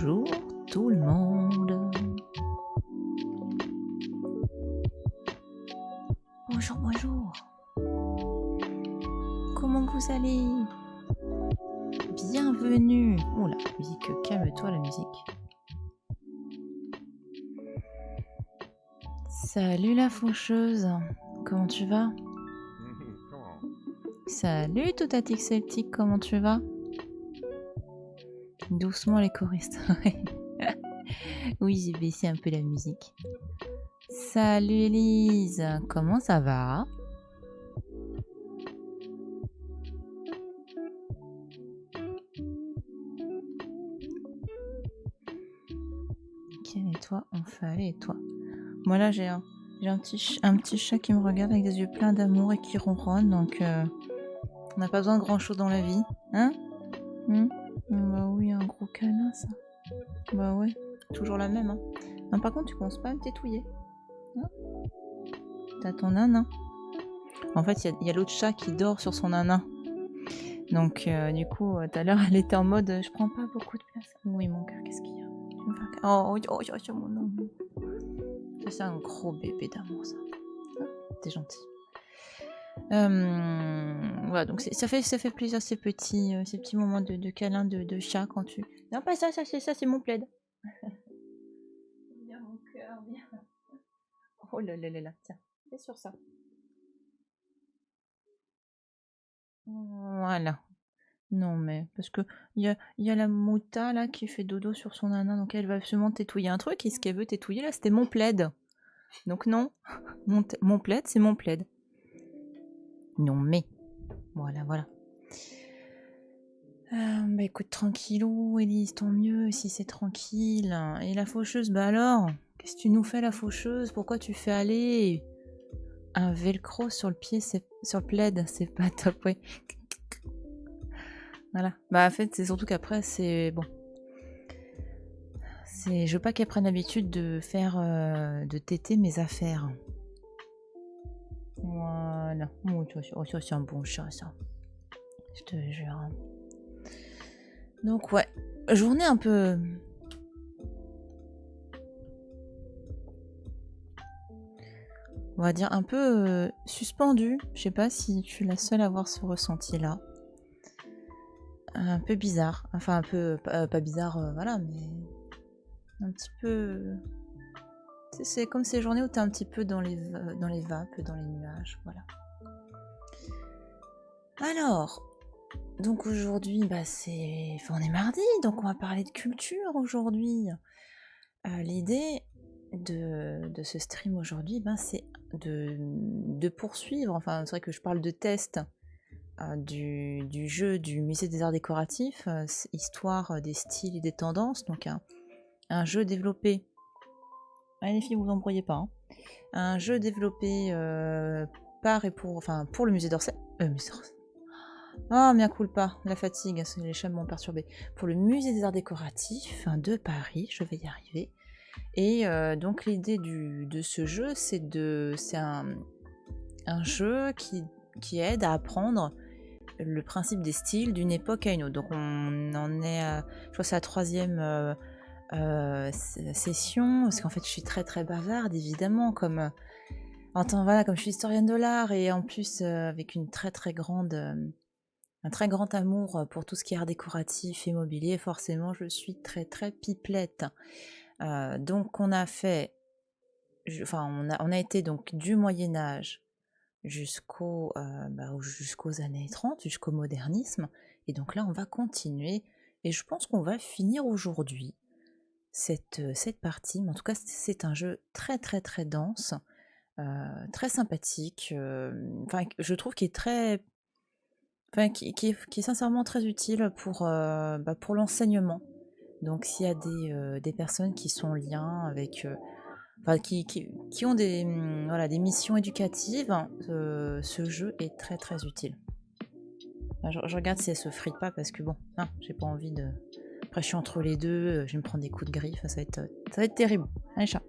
Bonjour tout le monde. Bonjour, bonjour. Comment vous allez? Bienvenue. Oh la musique, calme-toi la musique. Salut la faucheuse. Comment tu vas? Comment? Salut Toutatique Celtique, comment tu vas? Doucement les choristes. Oui, j'ai baissé un peu la musique. Salut Elise, comment ça va? Ok, et toi, on fait aller, et toi? Moi là, j'ai un petit chat qui me regarde avec des yeux pleins d'amour et qui ronronne, donc on n'a pas besoin de grand chose dans la vie, hein? Bah oui, un gros câlin ça. Bah ouais, toujours la même, hein. Non, par contre, tu commences pas à me tétouiller. Hein? T'as ton nanin. En fait, il y a l'autre chat qui dort sur son nanin. Donc, du coup, tout à l'heure, elle était en mode je prends pas beaucoup de place. Oui, mon cœur, qu'est-ce qu'il y a? Oh, mon amour. Ça, c'est un gros bébé d'amour, ça. Hein? T'es gentil. Voilà, donc ça fait plaisir ces petits moments de câlin de chat quand tu. Non, pas ça, c'est mon plaid. Viens, mon cœur, viens. Oh là là là là, tiens, fais sur ça. Voilà. Non, mais parce que il y a la mouta là qui fait dodo sur son nana, donc elle va absolument tétouiller un truc. Et ce qu'elle veut tétouiller là, c'était mon plaid. Donc non, mon plaid, c'est mon plaid. Non, mais voilà, voilà. Bah écoute, tranquillou, Élise, tant mieux si c'est tranquille. Et la faucheuse, bah alors, qu'est-ce que tu nous fais la faucheuse? Pourquoi tu fais aller un velcro sur le pied, sur le plaid? C'est pas top, ouais. Voilà. Bah en fait, c'est surtout qu'après, c'est bon. Je veux pas qu'elle prenne l'habitude de faire, de téter mes affaires. Voilà. Oh, ça, c'est un bon chat, ça. Je te jure. Donc ouais, journée un peu. On va dire un peu suspendue. Je sais pas si je suis la seule à avoir ce ressenti-là. Un peu bizarre. Enfin, un peu. Pas bizarre, voilà, mais. Un petit peu. C'est comme ces journées où t'es un petit peu dans les vapes, dans les nuages, voilà. Alors, donc aujourd'hui, bah on est mardi, donc on va parler de culture aujourd'hui. L'idée de ce stream aujourd'hui, ben, c'est de poursuivre, enfin c'est vrai que je parle de test du jeu du musée des arts décoratifs, histoire des styles et des tendances, donc un jeu développé, allez les filles vous embrouillez pas, hein. Un jeu développé par et pour le musée d'Orsay, ah, mea culpa, la fatigue, les chats m'ont perturbé. Pour le musée des arts décoratifs de Paris, je vais y arriver. Et donc l'idée de ce jeu, c'est un jeu qui aide à apprendre le principe des styles d'une époque à une autre. Donc on en est à, je crois que c'est la troisième session, parce qu'en fait je suis très très bavarde évidemment, comme je suis historienne de l'art et en plus avec une très très grande un très grand amour pour tout ce qui est art décoratif et mobilier, forcément je suis très très pipelette. Donc on a fait, on a été donc du Moyen-Âge jusqu'aux années 30, jusqu'au modernisme. Et donc là on va continuer et je pense qu'on va finir aujourd'hui cette partie. Mais en tout cas c'est un jeu très très très dense, très sympathique, je trouve qu'il est très qui est sincèrement très utile pour l'enseignement. Donc s'il y a des personnes qui sont en lien avec, qui ont des missions éducatives, ce jeu est très très utile. Je regarde si elle se frite pas parce que bon, j'ai pas envie de. Après je suis entre les deux, je vais me prendre des coups de griffe, ça va être terrible. Allez chat.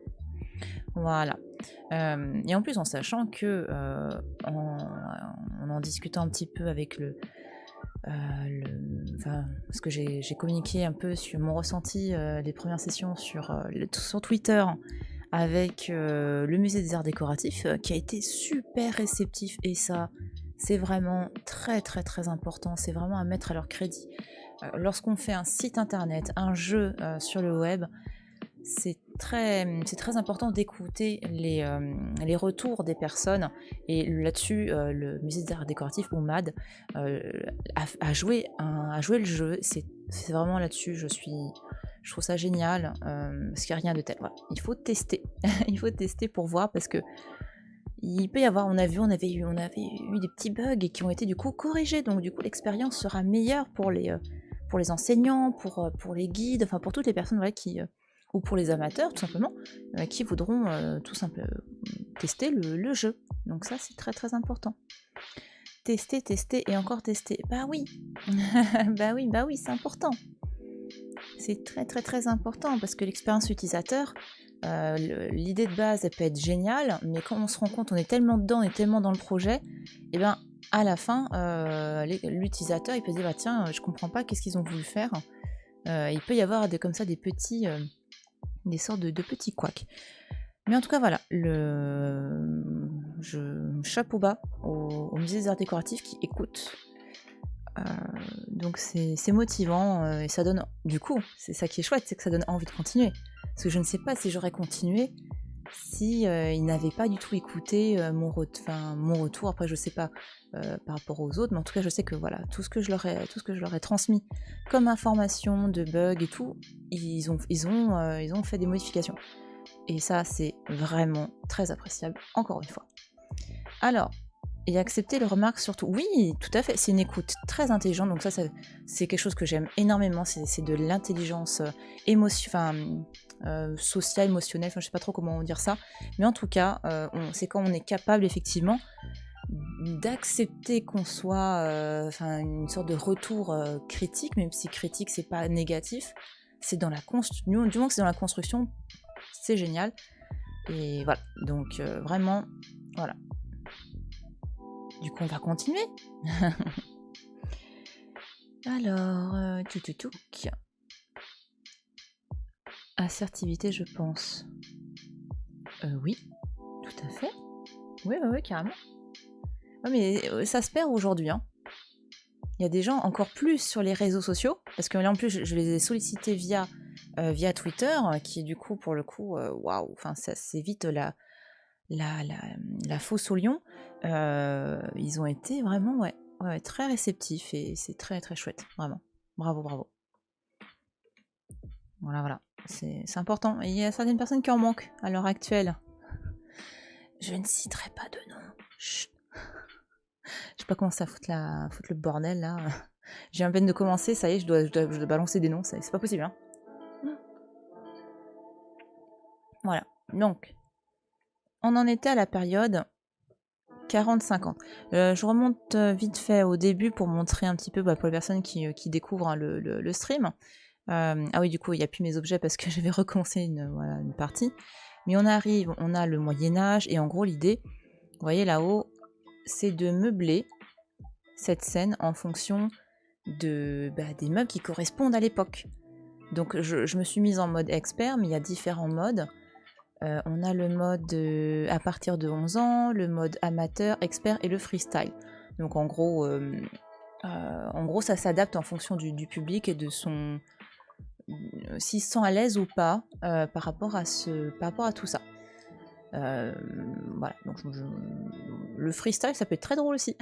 Voilà. Et en plus en sachant que en discutant un petit peu avec parce que j'ai communiqué un peu sur mon ressenti des premières sessions sur Twitter avec le musée des arts décoratifs qui a été super réceptif et ça c'est vraiment très très très important, c'est vraiment à mettre à leur crédit. Lorsqu'on fait un site internet, un jeu sur le web, c'est très important d'écouter les retours des personnes. Et là-dessus, le musée des arts décoratifs, ou MAD, a joué le jeu. C'est vraiment là-dessus, je trouve ça génial, parce qu'il n'y a rien de tel. Voilà. Il faut tester. Il faut tester pour voir, parce que il peut y avoir, on avait eu des petits bugs qui ont été du coup corrigés. Donc du coup, l'expérience sera meilleure pour les enseignants, pour les guides, enfin pour toutes les personnes ou pour les amateurs tout simplement, qui voudront tout simplement tester le jeu. Donc ça c'est très très important. Tester, tester et encore tester. Bah oui, bah oui, c'est important. C'est très très très important parce que l'expérience utilisateur, l'idée de base elle peut être géniale, mais quand on se rend compte, on est tellement dedans, on est tellement dans le projet, et ben à la fin, l'utilisateur il peut se dire bah tiens, je comprends pas, qu'est-ce qu'ils ont voulu faire. Il peut y avoir comme ça des sortes de petits couacs. Mais en tout cas voilà, chapeau bas au musée des arts décoratifs qui écoute. Donc c'est motivant et ça donne, du coup, c'est ça qui est chouette, c'est que ça donne envie de continuer. Parce que je ne sais pas si j'aurais continué si ils n'avaient pas du tout écouté mon retour. Après je sais pas par rapport aux autres, mais en tout cas je sais que voilà, tout ce que je leur ai transmis comme information de bugs et tout, ils ont fait des modifications. Et ça c'est vraiment très appréciable, encore une fois. Alors, et accepter les remarques surtout. Oui, tout à fait. C'est une écoute très intelligente. Donc ça c'est quelque chose que j'aime énormément. C'est de l'intelligence sociale, émotionnelle. Enfin, je sais pas trop comment dire ça. Mais en tout cas, c'est quand on est capable effectivement d'accepter qu'on soit, une sorte de retour critique, même si critique c'est pas négatif. C'est dans la du moment que c'est dans la construction, c'est génial. Et voilà. Donc vraiment, voilà. Du coup, on va continuer. Alors, assertivité, je pense. Oui, tout à fait. Oui, carrément. Ouais, mais ça se perd aujourd'hui. Hein. Il y a des gens encore plus sur les réseaux sociaux, parce que là en plus, je les ai sollicités via Twitter, qui du coup, pour le coup, waouh, enfin, ça c'est vite la fosse au lion. Ils ont été vraiment très réceptifs et c'est très très chouette, vraiment. Bravo. Voilà. C'est important. Et il y a certaines personnes qui en manquent à l'heure actuelle. Je ne citerai pas de nom. Chut. Je sais pas comment ça foutre le bordel là. J'ai à peine de commencer, ça y est, je dois balancer des noms, c'est pas possible. Hein. Voilà. Donc, on en était à la période 40-50. Je remonte vite fait au début pour montrer un petit peu pour les personnes qui découvrent hein, le stream. Ah oui, du coup, il n'y a plus mes objets parce que je vais recommencer une partie. Mais on a le Moyen-Âge, et en gros, l'idée, vous voyez là-haut, c'est de meubler cette scène en fonction des meubles qui correspondent à l'époque. Donc, je me suis mise en mode expert, mais il y a différents modes. On a le mode à partir de 11 ans, le mode amateur, expert et le freestyle. Donc, en gros, ça s'adapte en fonction du public et de son... s'ils se sent à l'aise ou pas par rapport à tout ça. Voilà, donc le freestyle ça peut être très drôle aussi.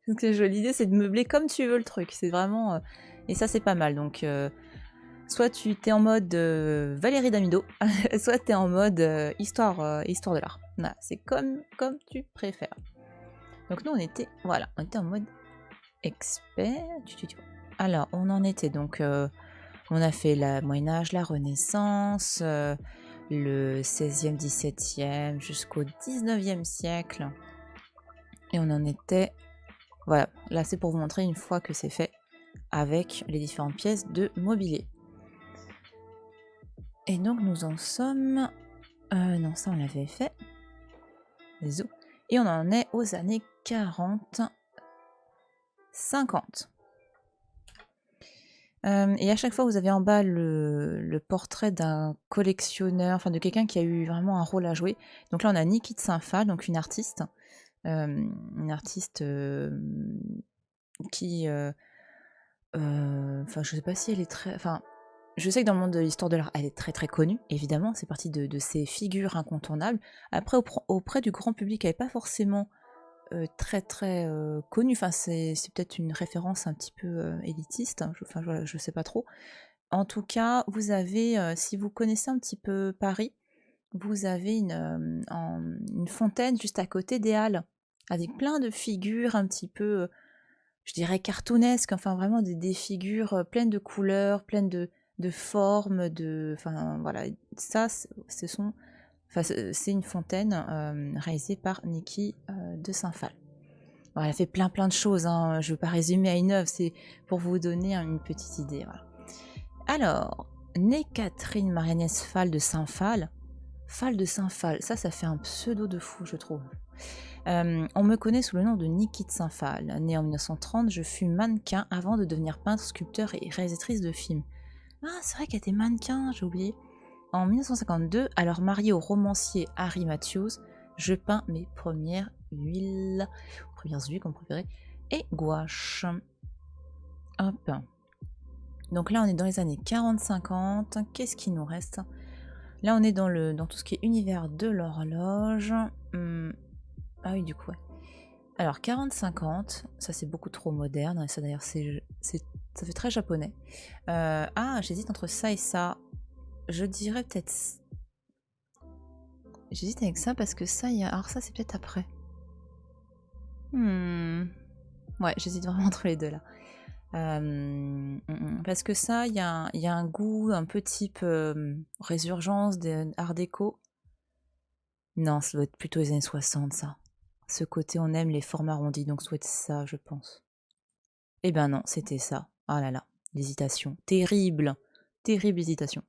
Donc l'idée c'est de meubler comme tu veux le truc, c'est vraiment et ça c'est pas mal. Donc soit tu t'es en mode Valérie Damido, soit t'es en mode histoire de l'art. Voilà, c'est comme tu préfères. Donc nous on était en mode expert. Alors on en était donc on a fait le Moyen-Âge, la Renaissance, le 16e, 17e, jusqu'au 19e siècle. Et on en était... Voilà, là c'est pour vous montrer une fois que c'est fait avec les différentes pièces de mobilier. Et donc nous en sommes... non, ça on l'avait fait. Et on en est aux années 40, 50. Et à chaque fois, vous avez en bas le portrait d'un collectionneur, enfin de quelqu'un qui a eu vraiment un rôle à jouer. Donc là, on a Niki de Saint-Phal, donc une artiste qui, enfin, je sais pas si elle est très, enfin, je sais que dans le monde de l'histoire de l'art, elle est très très connue, évidemment, c'est partie de ces figures incontournables. Après, auprès du grand public, elle n'est pas forcément très très connue, enfin, c'est peut-être une référence un petit peu élitiste, hein, enfin, je sais pas trop. En tout cas, vous avez, si vous connaissez un petit peu Paris, vous avez une fontaine juste à côté des Halles, avec plein de figures un petit peu, je dirais cartoonesques, enfin vraiment des figures pleines de couleurs, pleines de formes, enfin voilà, ça, enfin, c'est une fontaine réalisée par Niki de Saint-Phal. Bon, elle a fait plein plein de choses, hein, je ne veux pas résumer à une œuvre, c'est pour vous donner une petite idée. Voilà. Alors, née Catherine Marie-Agnès Fall de Saint-Phal, Fall de Saint-Phal, ça fait un pseudo de fou, je trouve. On me connaît sous le nom de Niki de Saint-Phal. Née en 1930, je fus mannequin avant de devenir peintre, sculpteur et réalisatrice de films. Ah, c'est vrai qu'elle était mannequin, j'ai oublié. En 1952, alors mariée au romancier Harry Matthews, je peins mes premières huiles comme vous préférez, et gouache. Hop. Donc là, on est dans les années 40-50. Qu'est-ce qui nous reste? Là, on est dans tout ce qui est univers de l'horloge. Ah oui, du coup, ouais. Alors, 40-50, ça c'est beaucoup trop moderne. Et ça d'ailleurs, ça fait très japonais. J'hésite entre ça et ça. Je dirais peut-être... J'hésite avec ça parce que ça, alors ça c'est peut-être après. Ouais, j'hésite vraiment entre les deux là. Parce que ça, il y a un goût un peu type résurgence art déco. Non, ça doit être plutôt les années 60, ça. Ce côté, on aime les formes arrondies, donc ça doit être ça, je pense. Eh ben non, c'était ça. Ah là là, l'hésitation. Terrible. Terrible hésitation.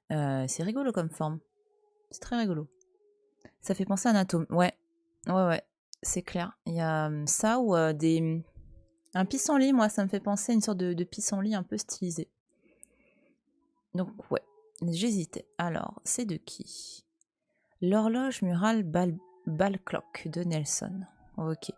C'est rigolo comme forme. C'est très rigolo. Ça fait penser à un atome. Ouais. Ouais. C'est clair. Il y a ça ou un pissenlit, moi, ça me fait penser à une sorte de pissenlit un peu stylisé. Donc, ouais. J'hésitais. Alors, c'est de qui? L'horloge murale Ball Clock de Nelson. Ok.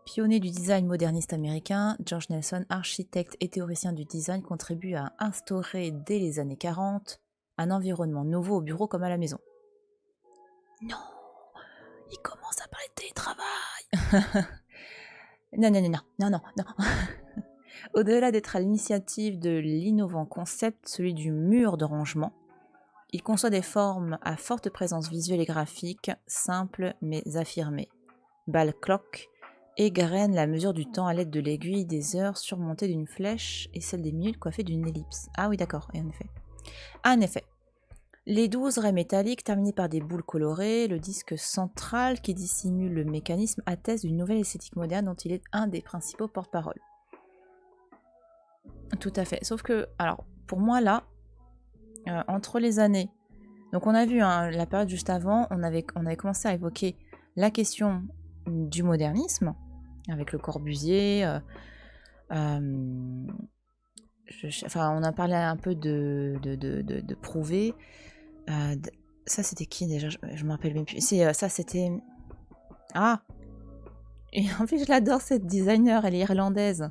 Pionnier du design moderniste américain, George Nelson, architecte et théoricien du design, contribue à instaurer dès les années 40 un environnement nouveau au bureau comme à la maison. Non, il commence à parler de télétravail. Non. Au-delà d'être à l'initiative de l'innovant concept, celui du mur de rangement, il conçoit des formes à forte présence visuelle et graphique, simples mais affirmées. Ball Clock égrène la mesure du temps à l'aide de l'aiguille des heures surmontée d'une flèche et celle des minutes coiffée d'une ellipse. Ah oui, d'accord, et en effet. Les 12 raies métalliques terminées par des boules colorées, le disque central qui dissimule le mécanisme atteste d'une nouvelle esthétique moderne dont il est un des principaux porte-parole. Tout à fait. Sauf que, alors, pour moi là, entre les années, donc on a vu la période juste avant, on avait commencé à évoquer la question du modernisme, avec le Corbusier. On a parlé un peu de Prouvé. Ça, c'était qui déjà? Je me rappelle même plus. Ça, c'était... Ah! Et en fait, je l'adore, cette designer, elle est irlandaise.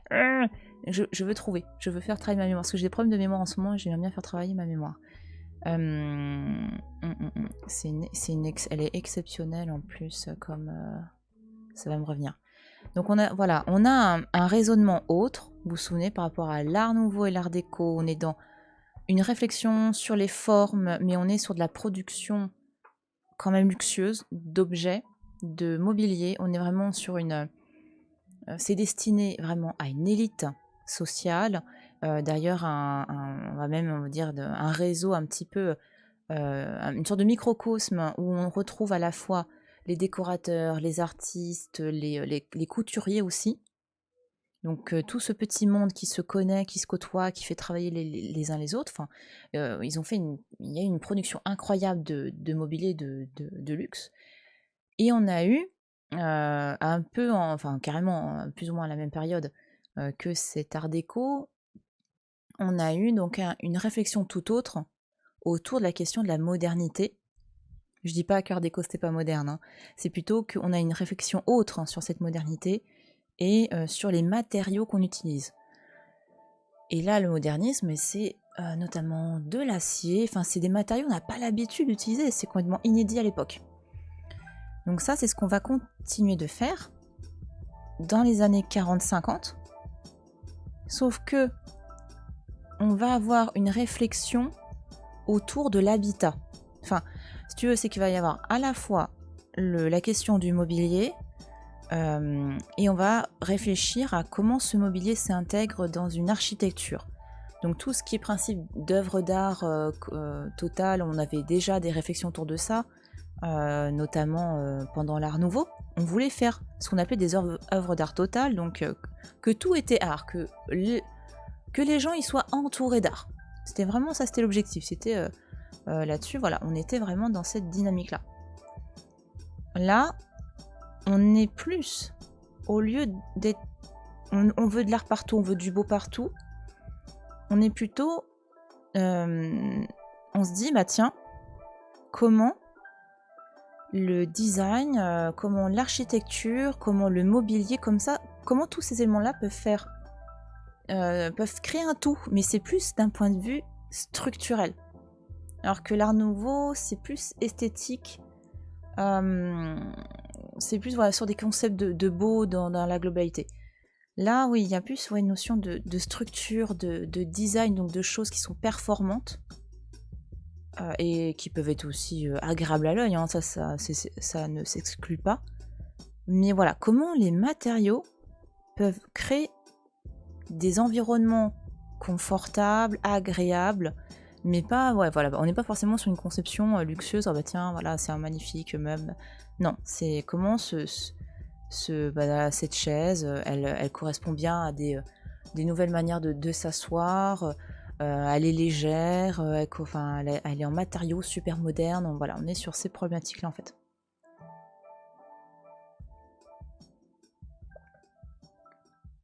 Je veux trouver, je veux faire travailler ma mémoire, parce que j'ai des problèmes de mémoire en ce moment et j'aimerais bien faire travailler ma mémoire. Elle est exceptionnelle en plus, comme... ça va me revenir. Donc on a un raisonnement autre, vous vous souvenez, par rapport à l'art nouveau et l'art déco. On est dans une réflexion sur les formes, mais on est sur de la production quand même luxueuse d'objets, de mobilier. On est vraiment sur c'est destiné vraiment à une élite sociale. D'ailleurs, on va même dire un réseau un petit peu, une sorte de microcosme où on retrouve à la fois les décorateurs, les artistes, les couturiers aussi. Donc tout ce petit monde qui se connaît, qui se côtoie, qui fait travailler les uns les autres. Enfin, il y a eu une production incroyable de mobilier de luxe. Et on a eu un peu, enfin carrément, plus ou moins à la même période que cet art déco, on a eu donc une réflexion tout autre autour de la question de la modernité. Je dis pas qu'Art déco c'était pas moderne, hein. C'est plutôt qu'on a une réflexion autre sur cette modernité et sur les matériaux qu'on utilise. Et là, le modernisme, c'est notamment de l'acier, enfin c'est des matériaux qu'on n'a pas l'habitude d'utiliser, c'est complètement inédit à l'époque. Donc ça, c'est ce qu'on va continuer de faire dans les années 40-50, sauf que on va avoir une réflexion autour de l'habitat. Enfin, si tu veux, c'est qu'il va y avoir à la fois la question du mobilier, et on va réfléchir à comment ce mobilier s'intègre dans une architecture. Donc tout ce qui est principe d'œuvre d'art totale, on avait déjà des réflexions autour de ça, notamment pendant l'Art Nouveau. On voulait faire ce qu'on appelait des œuvres d'art totales, donc que tout était art, que les gens y soient entourés d'art. C'était vraiment ça, c'était l'objectif. C'était là-dessus, voilà, on était vraiment dans cette dynamique-là. Là, on est plus, au lieu d'être... On veut de l'art partout, on veut du beau partout. On est plutôt... on se dit, bah tiens, comment le design, comment l'architecture, comment le mobilier, comme ça, comment tous ces éléments-là peuvent créer un tout, mais c'est plus d'un point de vue structurel. Alors que l'Art Nouveau, c'est plus esthétique, c'est plus voilà, sur des concepts de beau dans la globalité. Là, oui, il y a plus une notion de structure, de design, donc de choses qui sont performantes et qui peuvent être aussi agréables à l'œil, hein, ça ne s'exclut pas. Mais voilà, comment les matériaux peuvent créer des environnements confortables, agréables, mais pas, ouais, voilà, on n'est pas forcément sur une conception luxueuse, oh bah tiens, voilà, c'est un magnifique meuble. Non, c'est comment cette chaise, elle correspond bien à des nouvelles manières de s'asseoir, elle est légère, elle est en matériaux super modernes, voilà, on est sur ces problématiques-là en fait.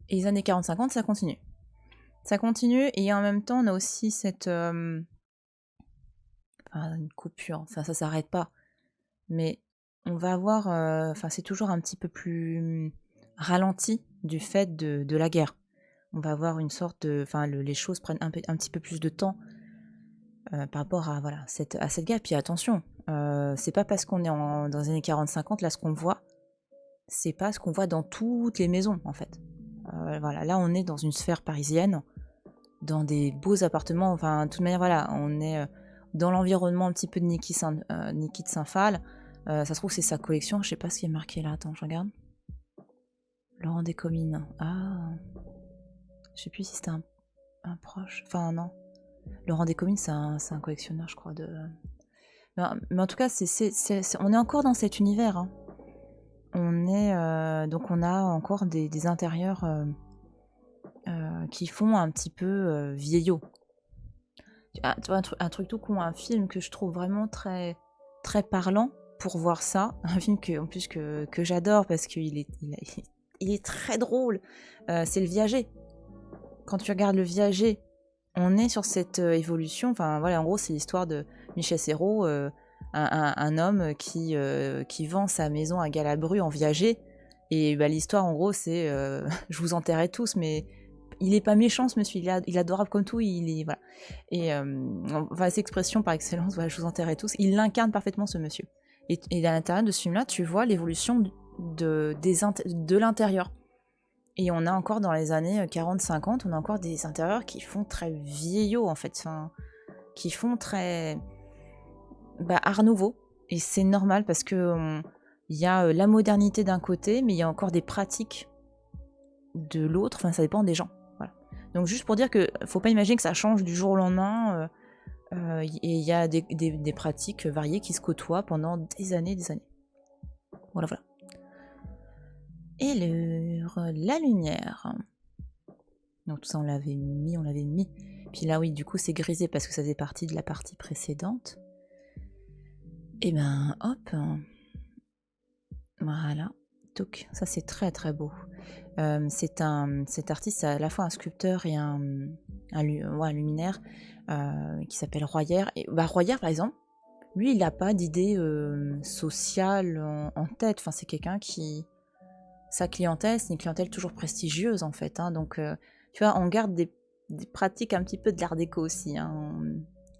Et les années 40-50, ça continue. Ça continue, et en même temps, on a aussi cette... une coupure, enfin ça s'arrête pas, mais on va avoir... c'est toujours un petit peu plus ralenti du fait de la guerre. On va avoir une sorte de... les choses prennent un petit peu plus de temps par rapport à, voilà, cette guerre. Puis attention, c'est pas parce qu'on est dans les années 40-50, là, ce qu'on voit, c'est pas ce qu'on voit dans toutes les maisons, en fait. Voilà, là, on est dans une sphère parisienne, dans des beaux appartements, enfin, de toute manière, voilà, on est dans l'environnement un petit peu de Niki de Saint-Phal. Ça se trouve, c'est sa collection, je sais pas ce qui est marqué là, attends, je regarde. Laurent Descomines, je sais plus si c'était un proche, enfin, non. Laurent Descomines, c'est un collectionneur, je crois, de... Mais en tout cas, on est encore dans cet univers, hein. Donc on a encore des intérieurs qui font un petit peu vieillot. Tu vois, un truc tout con, un film que je trouve vraiment très, très parlant pour voir ça. Un film en plus que j'adore parce qu'il est très drôle. C'est Le Viager. Quand tu regardes Le Viager, on est sur cette évolution. Enfin voilà, en gros, c'est l'histoire de Michel Serrault, un homme qui vend sa maison à Galabru en viager. Et l'histoire, en gros, c'est je vous enterrai tous, mais il est pas méchant, ce monsieur, il est adorable comme tout, il est, voilà. Et cette expression par excellence, voilà, je vous enterrai tous, il l'incarne parfaitement, ce monsieur. Et à l'intérieur de ce film-là, tu vois l'évolution de l'intérieur. Et on a encore dans les années 40-50, on a encore des intérieurs qui font très vieillot, en fait, qui font très Art Nouveau. Et c'est normal parce que il y a la modernité d'un côté, mais il y a encore des pratiques de l'autre, enfin ça dépend des gens. Voilà. Donc juste pour dire que faut pas imaginer que ça change du jour au lendemain, et il y a des pratiques variées qui se côtoient pendant des années. Voilà. Et la lumière. Donc tout ça on l'avait mis. Puis là oui, du coup c'est grisé parce que ça faisait partie de la partie précédente. Et hop. Voilà. TikTok. Ça, c'est très très beau. Cet artiste, c'est à la fois un sculpteur et un luminaire qui s'appelle Royer. Et Royer, par exemple, lui, il n'a pas d'idée sociale en tête. Enfin, c'est quelqu'un qui... Sa clientèle, c'est une clientèle toujours prestigieuse, en fait. Hein. Donc, tu vois, on garde des pratiques un petit peu de l'art déco aussi. Hein.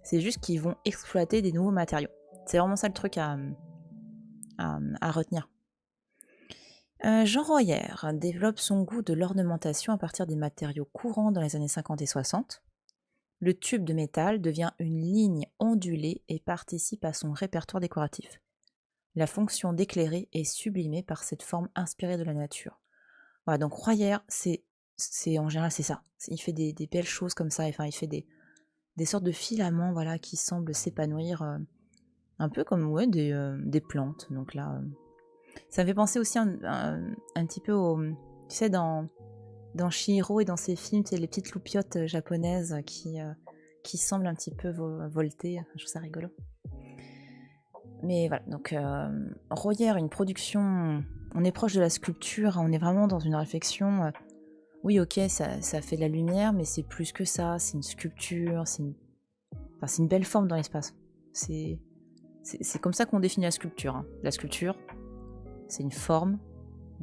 C'est juste qu'ils vont exploiter des nouveaux matériaux. C'est vraiment ça le truc à retenir. Jean Royer développe son goût de l'ornementation à partir des matériaux courants dans les années 50 et 60. Le tube de métal devient une ligne ondulée et participe à son répertoire décoratif. La fonction d'éclairer est sublimée par cette forme inspirée de la nature. Voilà, donc Royer, c'est en général c'est ça. Il fait des belles choses comme ça. Enfin, il fait des sortes de filaments, voilà, qui semblent s'épanouir un peu comme des plantes. Donc là, ça me fait penser aussi un petit peu au, tu sais, dans Chihiro et dans ses films, tu sais, les petites loupiottes japonaises qui semblent un petit peu volter. Je trouve ça rigolo. Mais voilà, donc Royer, une production, on est proche de la sculpture, on est vraiment dans une réflexion. Oui, ok, ça fait de la lumière, mais c'est plus que ça, c'est une sculpture, c'est une belle forme dans l'espace. C'est comme ça qu'on définit la sculpture. Hein. La sculpture, c'est une forme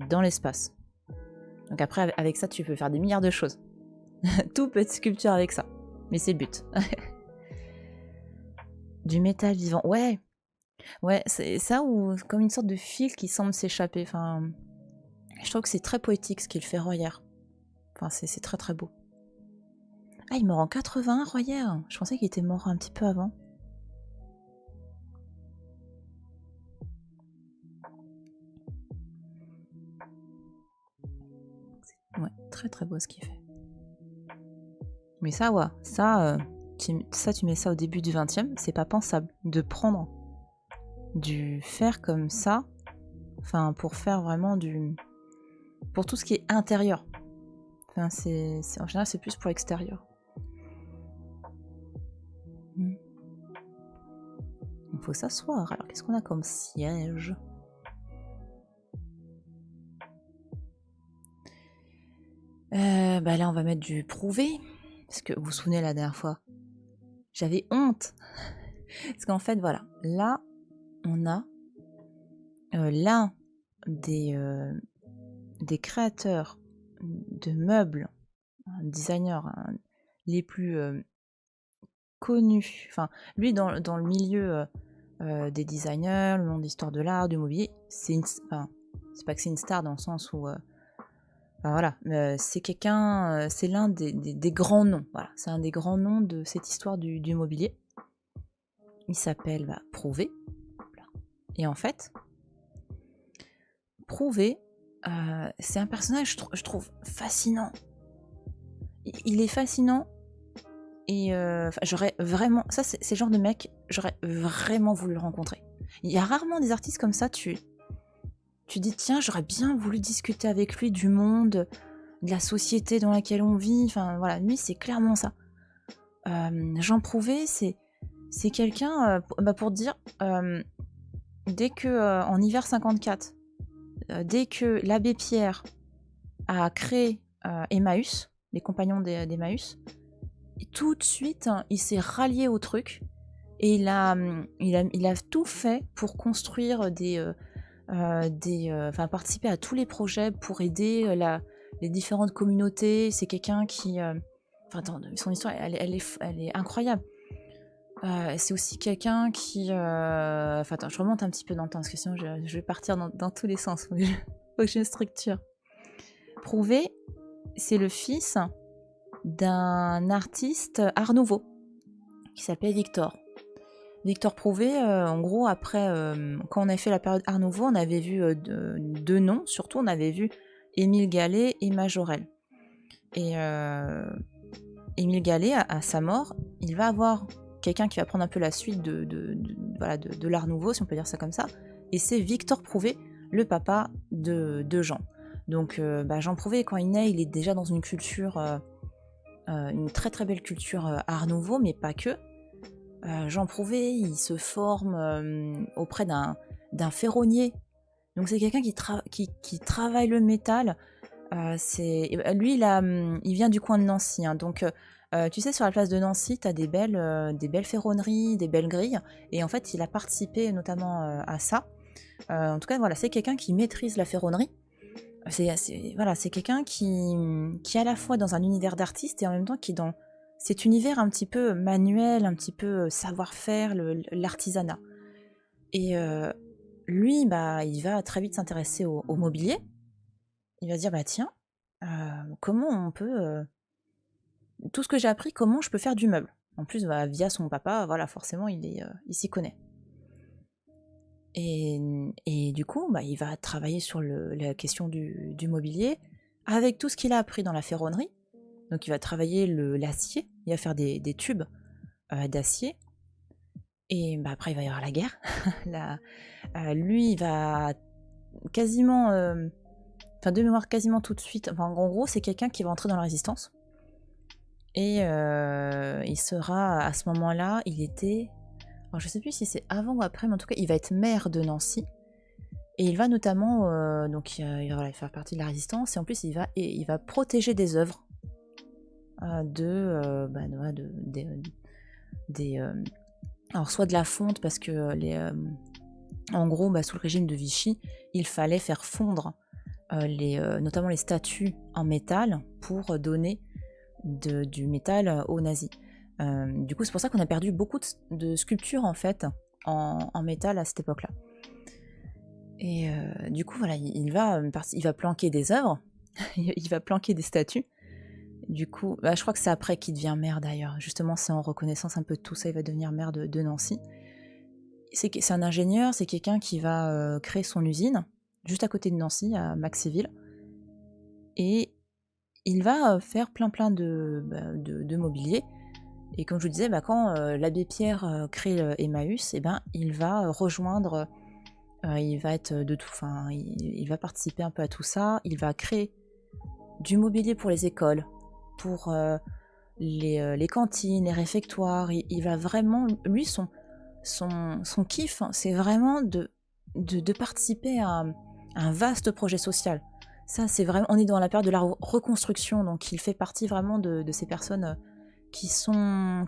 dans l'espace. Donc après, avec ça, tu peux faire des milliards de choses. Tout peut être sculpture avec ça. Mais c'est le but. Du métal vivant. Ouais, c'est ça ou comme une sorte de fil qui semble s'échapper. Enfin, je trouve que c'est très poétique ce qu'il fait Royer. Enfin, c'est très très beau. Ah, il meurt en 81, Royer. Je pensais qu'il était mort un petit peu avant. Ouais, très très beau ce qu'il fait. Mais ça, ouais, ça, tu mets ça au début du 20e, c'est pas pensable de prendre du fer comme ça, enfin, pour faire vraiment pour tout ce qui est intérieur. Enfin, en général, c'est plus pour l'extérieur. Il faut s'asseoir. Alors, qu'est-ce qu'on a comme siège ? Là, on va mettre du prouvé. Parce que vous vous souvenez la dernière fois, j'avais honte. Parce qu'en fait, voilà, là, on a l'un des créateurs de meubles, designers les plus connus. Enfin, lui, dans le milieu des designers, le monde de l'histoire de l'art, du mobilier, c'est pas que c'est une star dans le sens où... voilà, c'est quelqu'un, c'est l'un des grands noms. Voilà, c'est un des grands noms de cette histoire du mobilier. Il s'appelle Prouvé. Et en fait, Prouvé, c'est un personnage, je trouve, fascinant. Il est fascinant. Et j'aurais vraiment... Ça, c'est le genre de mec, j'aurais vraiment voulu le rencontrer. Il y a rarement des artistes comme ça, tu dis, tiens, j'aurais bien voulu discuter avec lui du monde, de la société dans laquelle on vit. Enfin, voilà, lui, c'est clairement ça. Jean Prouvé, c'est quelqu'un, pour dire, dès que, en hiver 54, dès que l'abbé Pierre a créé Emmaüs, les compagnons d'Emmaüs, tout de suite, il s'est rallié au truc et il a tout fait pour construire participer à tous les projets pour aider les différentes communautés. C'est quelqu'un qui... son histoire, elle est incroyable. C'est aussi quelqu'un qui... attends, je remonte un petit peu dans le temps, parce que sinon je vais partir dans tous les sens. Faut que j'ai une structure. Prouvé, c'est le fils d'un artiste Art Nouveau qui s'appelait Victor. Victor Prouvé, en gros, après, quand on avait fait la période Art Nouveau, on avait vu deux noms, surtout on avait vu Émile Gallet et Majorelle. Et Émile Gallet, à sa mort, il va avoir quelqu'un qui va prendre un peu la suite de l'Art Nouveau, si on peut dire ça comme ça, et c'est Victor Prouvé, le papa de Jean. Donc Jean Prouvé, quand il naît, il est déjà dans une culture, une très très belle culture Art Nouveau, mais pas que. Jean Prouvé, il se forme auprès d'un ferronnier Donc c'est quelqu'un qui travaille le métal. Lui, il vient du coin de Nancy, hein, donc tu sais, sur la place de Nancy, tu as des belles ferronneries, des belles grilles, et en fait, il a participé notamment à ça. En tout cas, voilà, c'est quelqu'un qui maîtrise la ferronnerie. Voilà, c'est quelqu'un qui est à la fois dans un univers d'artiste et en même temps qui est dans cet univers un petit peu manuel, un petit peu savoir-faire, l'artisanat. Et lui, bah, il va très vite s'intéresser au mobilier. Il va se dire, bah tiens, comment on peut... tout ce que j'ai appris, comment je peux faire du meuble. En plus, bah, via son papa, voilà, forcément, il s'y connaît. Et du coup, bah, il va travailler sur la question du mobilier avec tout ce qu'il a appris dans la ferronnerie. Donc il va travailler l'acier, il va faire des tubes d'acier. Et bah, après, il va y avoir la guerre. Lui, il va quasiment... de mémoire, quasiment tout de suite... Enfin, en gros, c'est quelqu'un qui va entrer dans la résistance. Et il sera, à ce moment-là, il était... Alors, je sais plus si c'est avant ou après, mais en tout cas, il va être maire de Nancy. Et il va notamment... donc, il va faire partie de la résistance. Et en plus, il va protéger des œuvres alors, soit de la fonte, parce que en gros, bah, sous le régime de Vichy, il fallait faire fondre notamment les statues en métal pour donner du métal aux nazis. Du coup, c'est pour ça qu'on a perdu beaucoup de sculptures en fait en métal à cette époque-là. Et du coup, voilà, il va planquer des œuvres, il va planquer des statues. Du coup, bah, je crois que c'est après qu'il devient maire d'ailleurs. Justement, c'est en reconnaissance un peu de tout ça, il va devenir maire de Nancy. C'est un ingénieur, c'est quelqu'un qui va créer son usine juste à côté de Nancy, à Maxéville. Et il va faire plein de mobilier. Et comme je vous disais, bah, quand l'abbé Pierre crée Emmaüs, il va rejoindre, il va être de tout, il va participer un peu à tout ça. Il va créer du mobilier pour les écoles, pour les cantines, les réfectoires. Il va vraiment, lui, son kiff, hein, c'est vraiment de participer à un vaste projet social. Ça, c'est vraiment, on est dans la période de la reconstruction, donc il fait partie vraiment de ces personnes qui sont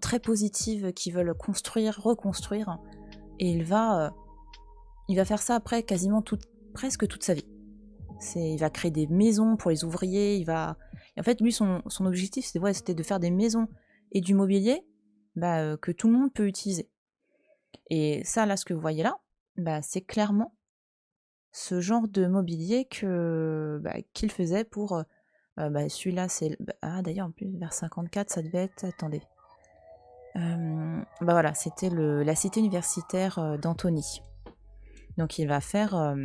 très positives, qui veulent construire, reconstruire, et il va faire ça après quasiment presque toute sa vie. Il va créer des maisons pour les ouvriers, et en fait, lui, son objectif, c'était de faire des maisons et du mobilier que tout le monde peut utiliser. Et ça, là, ce que vous voyez là, c'est clairement ce genre de mobilier qu'il faisait pour... celui-là, c'est... d'ailleurs, en plus, vers 54, ça devait être... Attendez. Voilà, c'était la cité universitaire d'Antony. Donc, il va faire...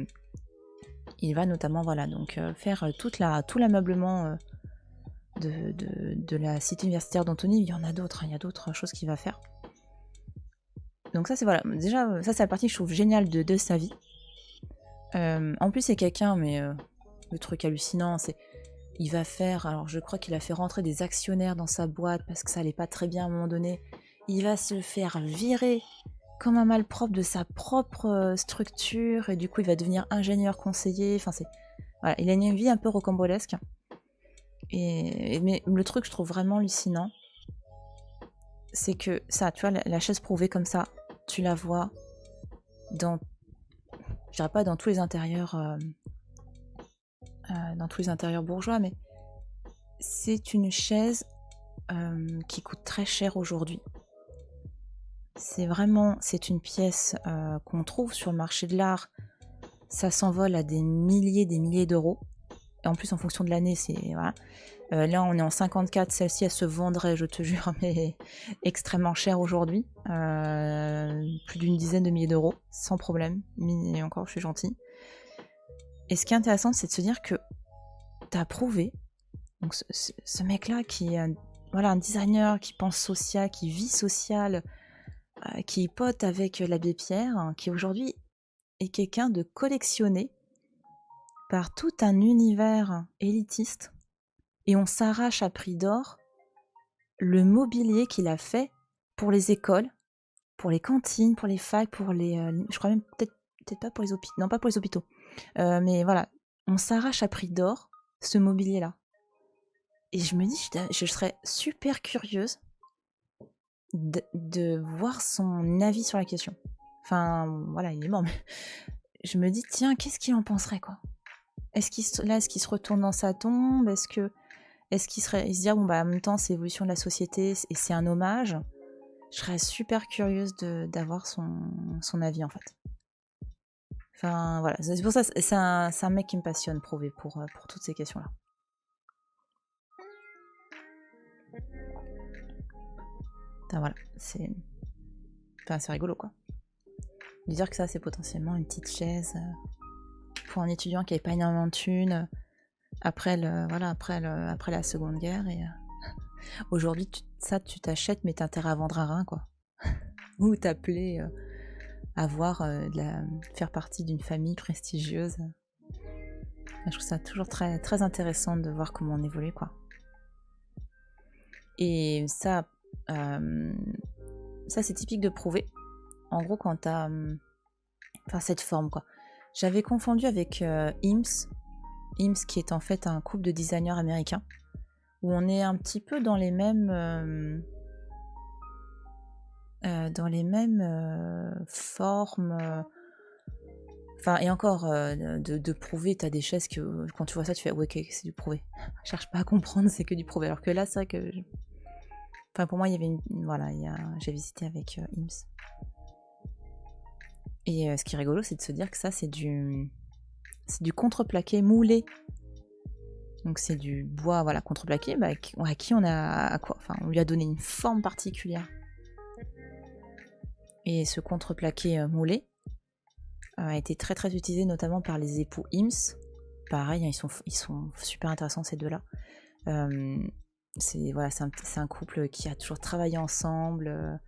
il va notamment, voilà, donc faire tout l'ameublement de la cité universitaire d'Antony. Il y en a d'autres, hein, il y a d'autres choses qu'il va faire. Donc ça, c'est voilà. Déjà, ça, c'est la partie que je trouve géniale de sa vie. En plus, c'est quelqu'un, mais le truc hallucinant, c'est il va faire... Alors, je crois qu'il a fait rentrer des actionnaires dans sa boîte parce que ça allait pas très bien à un moment donné. Il va se faire virer comme un malpropre de sa propre structure, et du coup, il va devenir ingénieur conseiller. Enfin, voilà, il a une vie un peu rocambolesque. Mais le truc que je trouve vraiment hallucinant, c'est que ça, tu vois, la chaise prouvée comme ça, tu la vois dans... Je dirais pas dans tous les intérieurs... dans tous les intérieurs bourgeois, mais c'est une chaise qui coûte très cher aujourd'hui. C'est une pièce qu'on trouve sur le marché de l'art. Ça s'envole à des milliers d'euros. Et en plus, en fonction de l'année, c'est... Voilà. Là, on est en 54. Celle-ci, elle se vendrait, je te jure, mais extrêmement cher aujourd'hui. Plus d'une dizaine de milliers d'euros, sans problème. Et encore, je suis gentille. Et ce qui est intéressant, c'est de se dire que t'as prouvé, donc ce mec-là qui est un designer, qui pense social, qui vit social, qui pote avec l'abbé Pierre, hein, qui aujourd'hui est quelqu'un de collectionné par tout un univers élitiste, et on s'arrache à prix d'or le mobilier qu'il a fait pour les écoles, pour les cantines, pour les facs, pour les... je crois même peut-être peut-être pas pour les hôpitaux. Non, pas pour les hôpitaux. Mais voilà, on s'arrache à prix d'or ce mobilier-là. Et je me dis, je serais super curieuse de voir son avis sur la question. Enfin, voilà, il est mort, mais je me dis, tiens, qu'est-ce qu'il en penserait, quoi? Est-ce qu'il se retourne dans sa tombe? Est-ce qu'il il se dit, bon, bah, en même temps, c'est l'évolution de la société et c'est un hommage? Je serais super curieuse d'avoir son avis, en fait. Enfin, voilà, c'est pour ça, c'est un mec qui me passionne, Prouvé, pour toutes ces questions-là. Enfin, voilà, c'est rigolo, quoi. De dire que ça, c'est potentiellement une petite chaise pour un étudiant qui n'avait pas énormément de thunes après la Seconde Guerre. Et aujourd'hui, tu t'achètes, mais t'as intérêt à vendre un rein, quoi. Ou t'appeler faire partie d'une famille prestigieuse. Je trouve ça toujours très, très intéressant de voir comment on évolue, quoi. Et ça c'est typique de Prouvé. En gros, quand t'as cette forme, quoi. J'avais confondu avec IMSS. IMSS qui est en fait un couple de designers américains où on est un petit peu dans les mêmes formes. Enfin, et encore, de Prouvé, t'as des chaises que quand tu vois ça, tu fais ouais, ok, c'est du Prouvé. Je cherche pas à comprendre, c'est que du Prouvé. Alors que là, c'est vrai que. Enfin, pour moi, il y avait j'ai visité avec IMSS. Et ce qui est rigolo, c'est de se dire que ça, c'est du contreplaqué moulé. Donc c'est du bois, voilà, contreplaqué, bah, à qui on a quoi, enfin, on lui a donné une forme particulière. Et ce contreplaqué moulé a été très très utilisé notamment par les époux IMSS. Pareil, hein, ils sont super intéressants ces deux-là. C'est un couple qui a toujours travaillé ensemble,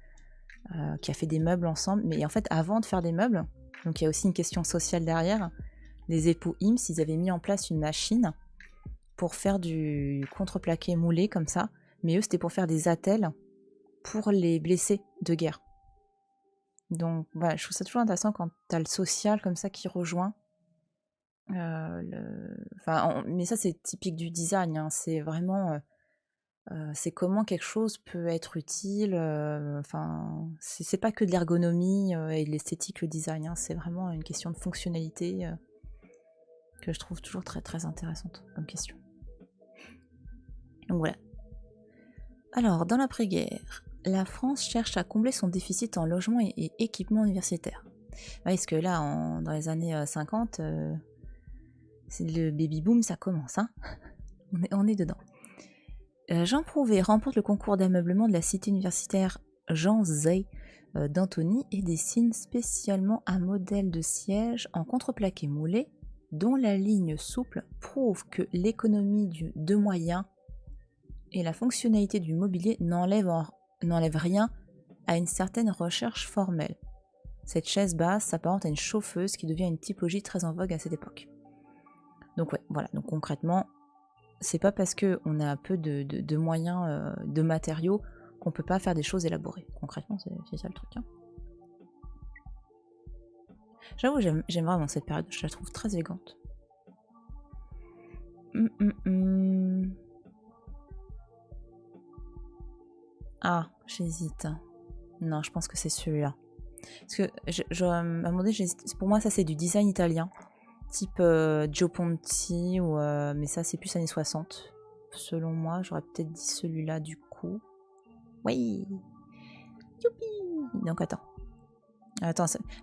qui a fait des meubles ensemble. Mais en fait, avant de faire des meubles, donc il y a aussi une question sociale derrière, les époux IMSS, ils avaient mis en place une machine pour faire du contreplaqué moulé comme ça. Mais eux, c'était pour faire des attelles pour les blessés de guerre. Donc voilà, je trouve ça toujours intéressant quand t'as le social comme ça qui rejoint. Mais ça, c'est typique du design, hein. C'est vraiment... c'est comment quelque chose peut être utile. C'est pas que de l'ergonomie et de l'esthétique, le design, hein. C'est vraiment une question de fonctionnalité que je trouve toujours très très intéressante comme question. Donc voilà. Alors, dans l'après-guerre, la France cherche à combler son déficit en logement et équipement universitaire. Parce que là, dans les années 50, le baby-boom, ça commence, hein. On est dedans. Jean Prouvé remporte le concours d'ameublement de la cité universitaire Jean Zay d'Antony et dessine spécialement un modèle de siège en contreplaqué moulé dont la ligne souple prouve que l'économie de moyens et la fonctionnalité du mobilier n'enlèvent rien à une certaine recherche formelle. Cette chaise basse s'apparente à une chauffeuse qui devient une typologie très en vogue à cette époque. Donc ouais, voilà, donc concrètement, c'est pas parce qu'on a peu de moyens, de matériaux, qu'on peut pas faire des choses élaborées. Concrètement, c'est ça le truc, hein. J'avoue, j'aime vraiment cette période, je la trouve très élégante. Ah, j'hésite. Non, je pense que c'est celui-là. Parce que, à un moment donné, pour moi, ça c'est du design italien. Type Gio Ponti, mais ça c'est plus années 60. Selon moi, j'aurais peut-être dit celui-là du coup. Oui. Youpi. Donc attends.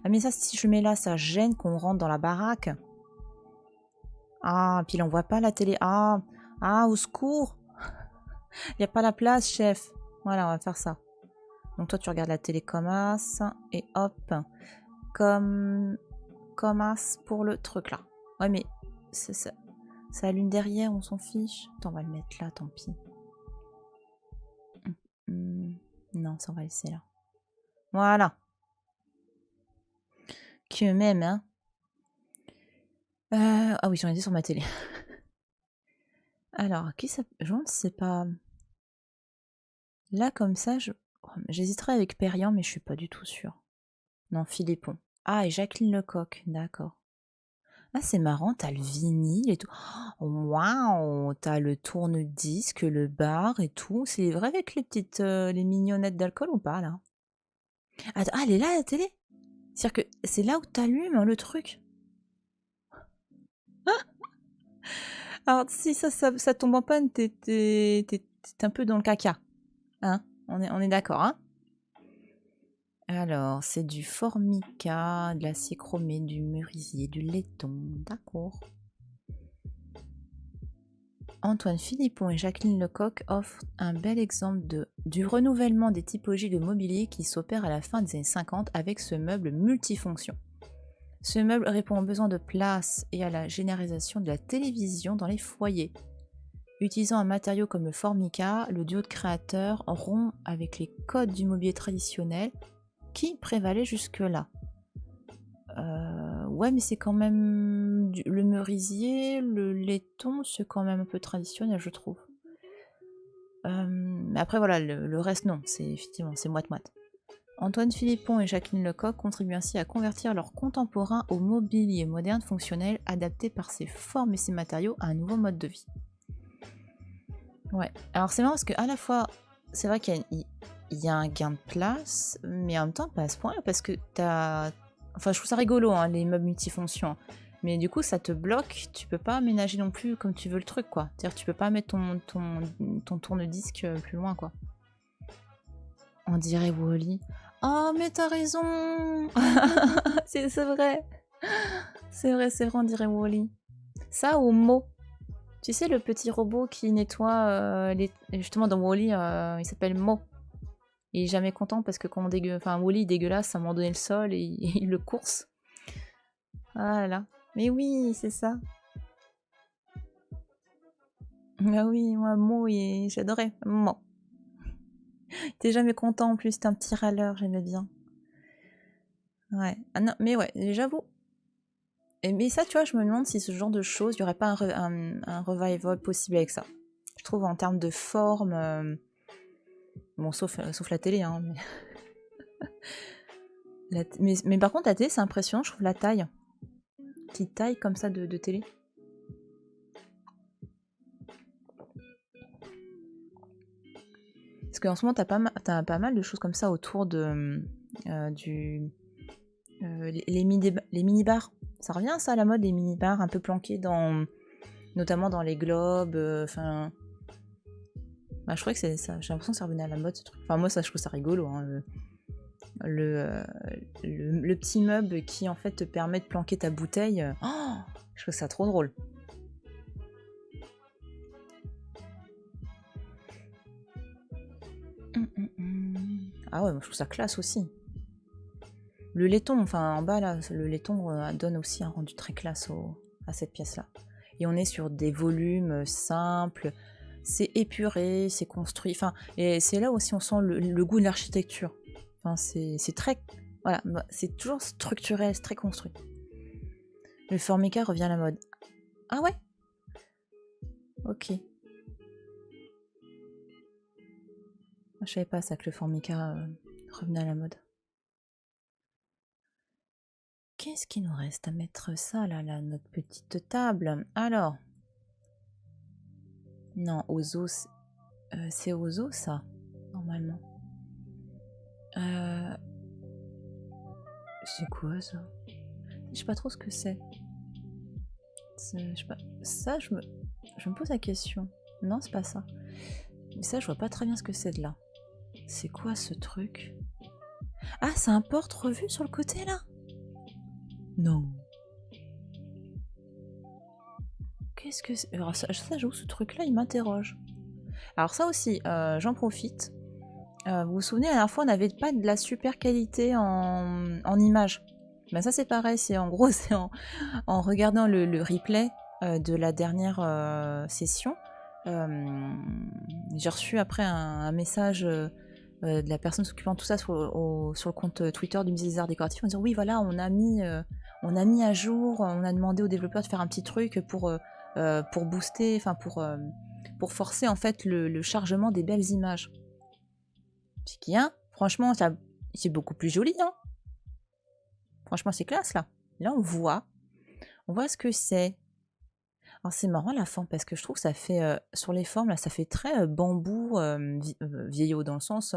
Mais ça, si je le mets là, ça gêne qu'on rentre dans la baraque. Ah, puis là, on voit pas la télé. Ah, au secours. Il n'y a pas la place, chef. Voilà, on va faire ça. Donc toi, tu regardes la télé comme as. Et hop. Comme as pour le truc là. Ouais, mais ça allume derrière, on s'en fiche. Attends, on va le mettre là, tant pis. Non, ça on va laisser là. Voilà. Que même, hein. Ah oui, j'en étais sur ma télé. Alors, je ne sais pas. Là, comme ça, j'hésiterais avec Perriand, mais je suis pas du tout sûre. Non, Philippon. Ah, et Jacqueline Lecoq, d'accord. Ah, c'est marrant, t'as le vinyle et tout. Oh, waouh, t'as le tourne-disque, le bar et tout. C'est vrai avec les petites, les mignonnettes d'alcool ou pas, là? Attends, ah, elle est là, la télé? C'est-à-dire que c'est là où t'allumes le truc? Alors, si ça tombe en panne, t'es un peu dans le caca. Hein? On est d'accord, hein? Alors, c'est du formica, de l'acier chromé, du merisier, du laiton. D'accord. Antoine Philippon et Jacqueline Lecoq offrent un bel exemple du renouvellement des typologies de mobilier qui s'opère à la fin des années 50 avec ce meuble multifonction. Ce meuble répond aux besoins de place et à la généralisation de la télévision dans les foyers. Utilisant un matériau comme le formica, le duo de créateurs rompt avec les codes du mobilier traditionnel qui prévalait jusque-là. Ouais, mais c'est quand même le merisier, le laiton, c'est quand même un peu traditionnel, je trouve. Mais après, voilà, le reste, non, c'est effectivement, c'est moite-moite. Antoine Philippon et Jacqueline Lecoq contribuent ainsi à convertir leurs contemporains au mobilier moderne fonctionnel, adapté par ses formes et ses matériaux à un nouveau mode de vie. Ouais, alors c'est marrant parce qu'à la fois, c'est vrai qu'il y a un gain de place, mais en même temps, pas à ce point-là, parce que t'as... Enfin, je trouve ça rigolo, hein, les meubles multifonctions. Mais du coup, ça te bloque, tu peux pas aménager non plus comme tu veux le truc, quoi. C'est-à-dire que tu peux pas mettre ton tourne-disque plus loin, quoi. On dirait Wall-E. Oh, mais t'as raison. C'est vrai. C'est vrai, on dirait Wall-E. Ça ou Mo. Tu sais, le petit robot qui nettoie justement dans Wall-E, il s'appelle Mo. Il est jamais content parce que quand enfin, Wall-E est dégueulasse, à un moment donné le sol et il le course. Ah là là. Mais oui, c'est ça. Ah oui, moi, Mo, j'adorais. Mo. T'es jamais content en plus, t'es un petit râleur, j'aimais bien. Ouais. Ah non, mais ouais, j'avoue. Mais ça, tu vois, je me demande si ce genre de choses, il n'y aurait pas un revival possible avec ça. Je trouve en termes de forme. Bon, sauf la télé, hein. Mais par contre, la télé, c'est impressionnant, je trouve la taille. Petite taille comme ça de télé. Parce qu'en ce moment, t'as pas mal de choses comme ça autour de les mini-bars. Ça revient ça à la mode, les mini-bars un peu planqués notamment dans les globes. Enfin, bah, je crois que c'est ça. J'ai l'impression que ça revenait à la mode, ce truc. Enfin, moi, ça, je trouve ça rigolo. Hein, le petit meuble qui, en fait, te permet de planquer ta bouteille. Oh, je trouve ça trop drôle. Ah ouais, moi, je trouve ça classe aussi. Le laiton, enfin en bas là, le laiton donne aussi un rendu très classe à cette pièce-là. Et on est sur des volumes simples, c'est épuré, c'est construit. Enfin, et c'est là aussi on sent le goût de l'architecture. Enfin, c'est très, voilà, c'est toujours structurel, c'est très construit. Le formica revient à la mode. Ah ouais. Ok. Je savais pas ça que le formica revenait à la mode. Qu'est-ce qu'il nous reste à mettre ça là, notre petite table? Alors, non, aux os, c'est aux os ça, normalement. C'est quoi ça? Je sais pas trop ce que c'est. Je sais pas. Ça, je me pose la question. Non, c'est pas ça. Mais ça, je vois pas très bien ce que c'est de là. C'est quoi ce truc? Ah, c'est un porte-revue sur le côté là? Non. Qu'est-ce que c'est? Alors ça j'avoue, ce truc-là, il m'interroge. Alors ça aussi, j'en profite. Vous vous souvenez, la dernière fois, on n'avait pas de la super qualité en image. Ben ça, c'est pareil. C'est en gros, c'est en regardant le replay de la dernière session. J'ai reçu après un message de la personne s'occupant de tout ça sur le compte Twitter du Musée des Arts Décoratifs en disant oui, voilà, on a mis à jour, on a demandé aux développeurs de faire un petit truc pour booster, enfin pour forcer en fait le chargement des belles images. C'est qu'il y a, franchement, c'est beaucoup plus joli, hein. Franchement, c'est classe, là. Là, on voit ce que c'est. Alors, c'est marrant, la forme, parce que je trouve que ça fait, sur les formes, là, ça fait très bambou vieillot, dans le sens...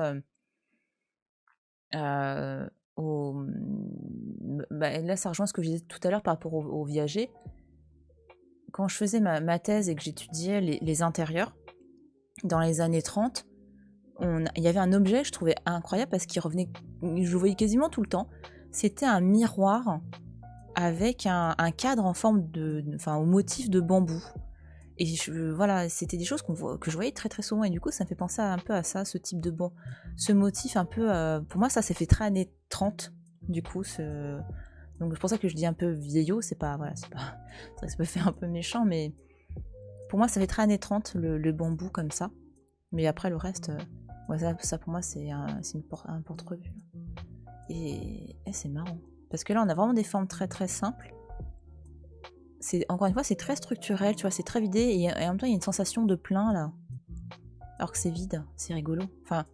là, ça rejoint ce que je disais tout à l'heure par rapport au viager. Quand je faisais ma thèse et que j'étudiais les intérieurs, dans les années 30, il y avait un objet que je trouvais incroyable parce qu'il revenait, je le voyais quasiment tout le temps. C'était un miroir avec un cadre en forme enfin, au motif de bambou. Et voilà, c'était des choses que je voyais très très souvent. Et du coup, ça me fait penser un peu à ça, ce type de ce motif un peu... pour moi, ça fait très années 30, du coup. Donc c'est pour ça que je dis un peu vieillot. C'est pas... Voilà, c'est pas... Ça peut faire un peu méchant, mais... Pour moi, ça fait très années 30, le bambou comme ça. Mais après, le reste... ouais, ça, pour moi, c'est un porte-revue. Et c'est marrant. Parce que là, on a vraiment des formes très très simples. Encore une fois, c'est très structurel, tu vois, c'est très vidé, et en même temps, il y a une sensation de plein, là. Alors que c'est vide, c'est rigolo. Enfin,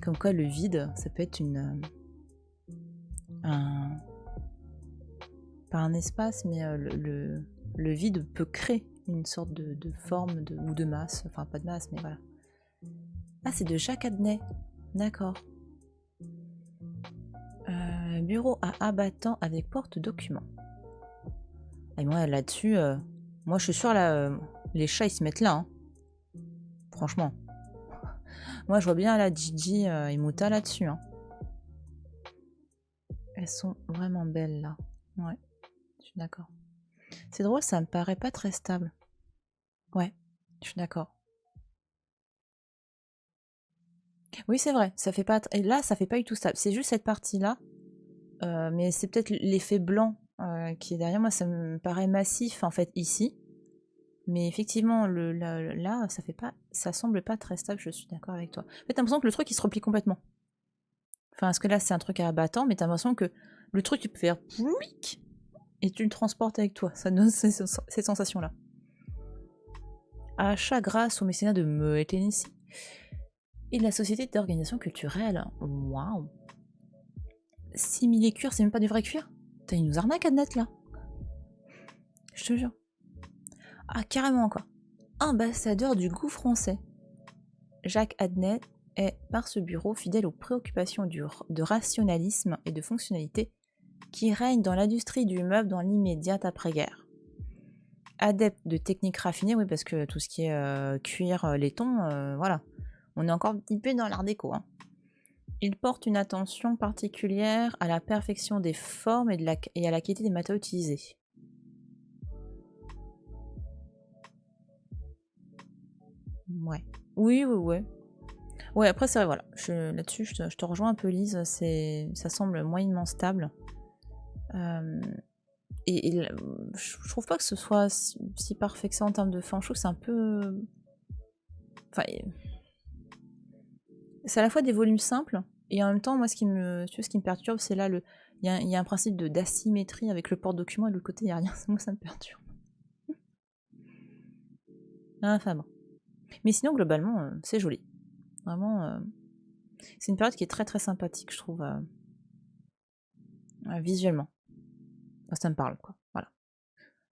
comme quoi, le vide, ça peut être pas un espace, mais le vide peut créer une sorte de forme ou de masse. Enfin, pas de masse, mais voilà. Ah, c'est de Jacques Adnet. D'accord. Bureau à abattant avec porte-document. Et moi, là-dessus, moi, je suis sûre, là, les chats, ils se mettent là. Hein. Franchement. Moi, je vois bien la Gigi et Muta là-dessus. Hein. Elles sont vraiment belles, là. Ouais, je suis d'accord. C'est drôle, ça me paraît pas très stable. Ouais, je suis d'accord. Oui, c'est vrai. Ça fait pas... Et là, ça fait pas du tout stable. C'est juste cette partie-là. Mais c'est peut-être l'effet blanc qui est derrière moi. Ça me paraît massif, en fait, ici. Mais effectivement, là, ça semble pas très stable, je suis d'accord avec toi. En fait, t'as l'impression que le truc, il se replie complètement. Enfin, parce que là, c'est un truc à abattant, mais t'as l'impression que le truc, il peut faire plouic et tu le transportes avec toi. Ça donne cette sensation-là. Achat grâce au mécénat de Moe Tennessee et de la Société d'organisation culturelle. Waouh! 6000 cuir, c'est même pas du vrai cuir? T'as une nous arnaque, Adnet, là. Je te jure. Ah, carrément, quoi. Ambassadeur du goût français. Jacques Adnet est, par ce bureau, fidèle aux préoccupations de rationalisme et de fonctionnalité qui règnent dans l'industrie du meuble dans l'immédiate après-guerre. Adepte de techniques raffinées, oui, parce que tout ce qui est cuir, laiton, voilà. On est encore un petit peu dans l'art déco. Hein. Il porte une attention particulière à la perfection des formes et à la qualité des matériaux utilisés. Ouais. Oui. Ouais, après, c'est vrai, voilà. Là-dessus, je te rejoins un peu, Lise. Ça semble moyennement stable. Je trouve pas que ce soit si parfait que ça en termes de forme. Je trouve que c'est un peu... Enfin, c'est à la fois des volumes simples, et en même temps, moi, ce qui me perturbe, c'est là, il y a un principe d'asymétrie avec le porte-document, et de l'autre côté, il n'y a rien. Moi, ça me perturbe. Enfin bon. Mais sinon, globalement, c'est joli. Vraiment, c'est une période qui est très très sympathique, je trouve, visuellement. Enfin, ça me parle, quoi. Voilà.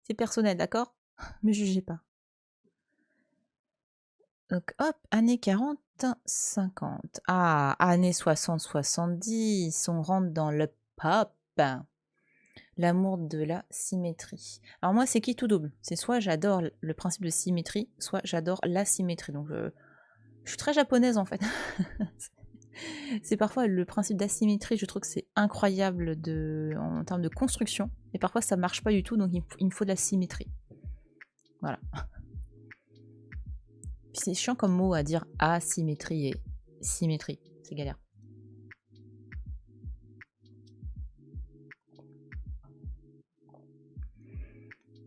C'est personnel, d'accord? Me jugez pas. Donc, hop, années 40, 50. Ah, années 60, 70, on rentre dans le pop. L'amour de la symétrie. Alors moi, c'est qui tout double. C'est soit j'adore le principe de symétrie, soit j'adore la symétrie. Donc, je suis très japonaise, en fait. C'est parfois le principe d'asymétrie, je trouve que c'est incroyable en termes de construction. Et parfois, ça marche pas du tout, donc il me faut de la symétrie. Voilà. Puis c'est chiant comme mot à dire asymétrie et symétrie. C'est galère.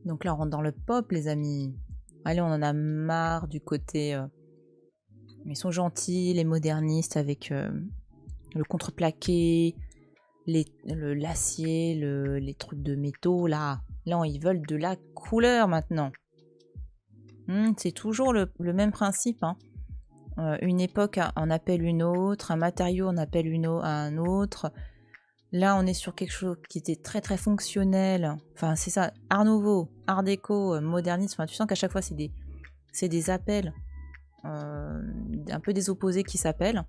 Donc là, on rentre dans le pop, les amis. Allez, on en a marre du côté... ils sont gentils, les modernistes, avec le contreplaqué, l'acier, les trucs de métaux, là. Là, ils veulent de la couleur, maintenant. C'est toujours le même principe. Hein. Une époque en appelle une autre, un matériau en appelle un autre. Là, on est sur quelque chose qui était très très fonctionnel. Enfin, c'est ça, Art Nouveau, Art Déco, modernisme. Enfin, tu sens qu'à chaque fois, c'est des appels, un peu des opposés qui s'appellent.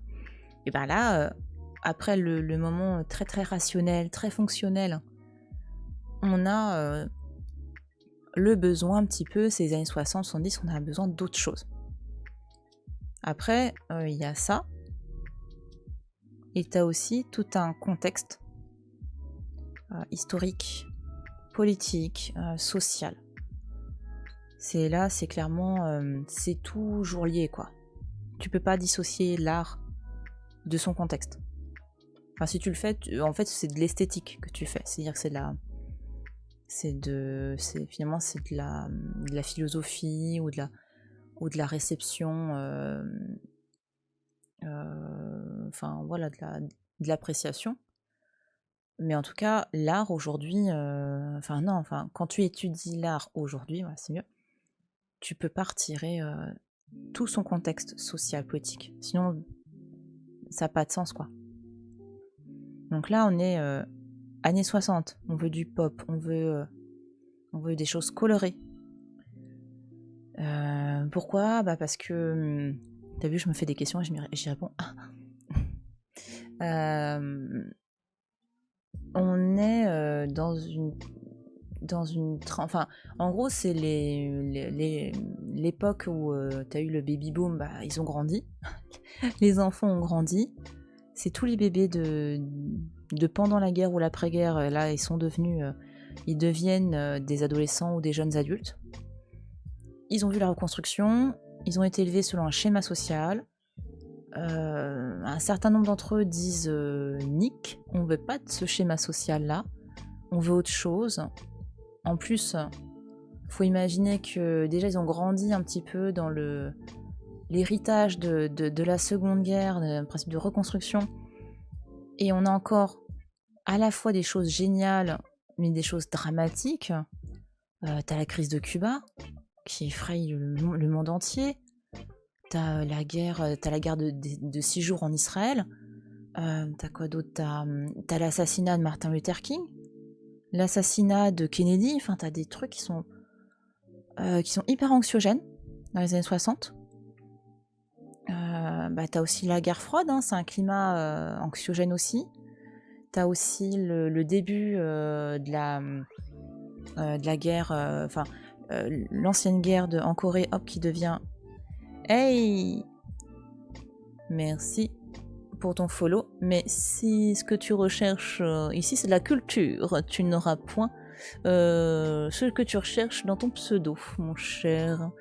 Et ben là, après le moment très très rationnel, très fonctionnel, on a le besoin un petit peu, ces années 60, 70, on a besoin d'autre chose. Après, il y a ça. Et tu as aussi tout un contexte historique, politique, social. C'est là, c'est clairement, c'est toujours lié, quoi. Tu peux pas dissocier l'art de son contexte. Enfin, si tu le fais, en fait, c'est de l'esthétique que tu fais. C'est-à-dire que finalement, c'est de la philosophie ou de la réception, enfin, voilà, de l'appréciation. Mais en tout cas, l'art aujourd'hui, enfin non, enfin, quand tu étudies l'art aujourd'hui, voilà, c'est mieux, tu peux pas retirer tout son contexte social, politique. Sinon, ça n'a pas de sens, quoi. Donc là, on est années 60, on veut du pop, on veut des choses colorées. Pourquoi ? Bah parce que, t'as vu, je me fais des questions et j'y réponds. On est enfin, en gros, c'est l'époque où t'as eu le baby boom, bah, ils ont grandi. Les enfants ont grandi. C'est tous les bébés de pendant la guerre ou l'après-guerre, là, ils deviennent des adolescents ou des jeunes adultes. Ils ont vu la reconstruction, ils ont été élevés selon un schéma social. Un certain nombre d'entre eux disent Nick, on veut pas de ce schéma social-là, on veut autre chose. En plus, faut imaginer que déjà ils ont grandi un petit peu dans l'héritage de la Seconde Guerre, le principe de reconstruction. Et on a encore à la fois des choses géniales, mais des choses dramatiques. T'as la crise de Cuba, qui effraie le monde entier. T'as la guerre de 6 jours en Israël. T'as quoi d'autre ? T'as l'assassinat de Martin Luther King, l'assassinat de Kennedy. Enfin, t'as des trucs qui sont hyper anxiogènes dans les années 60. T'as aussi la guerre froide, hein, c'est un climat anxiogène aussi. T'as aussi le début de la guerre, l'ancienne guerre en Corée, hop, qui devient Hey, merci pour ton follow, mais si ce que tu recherches ici c'est de la culture, tu n'auras point ce que tu recherches dans ton pseudo, mon cher.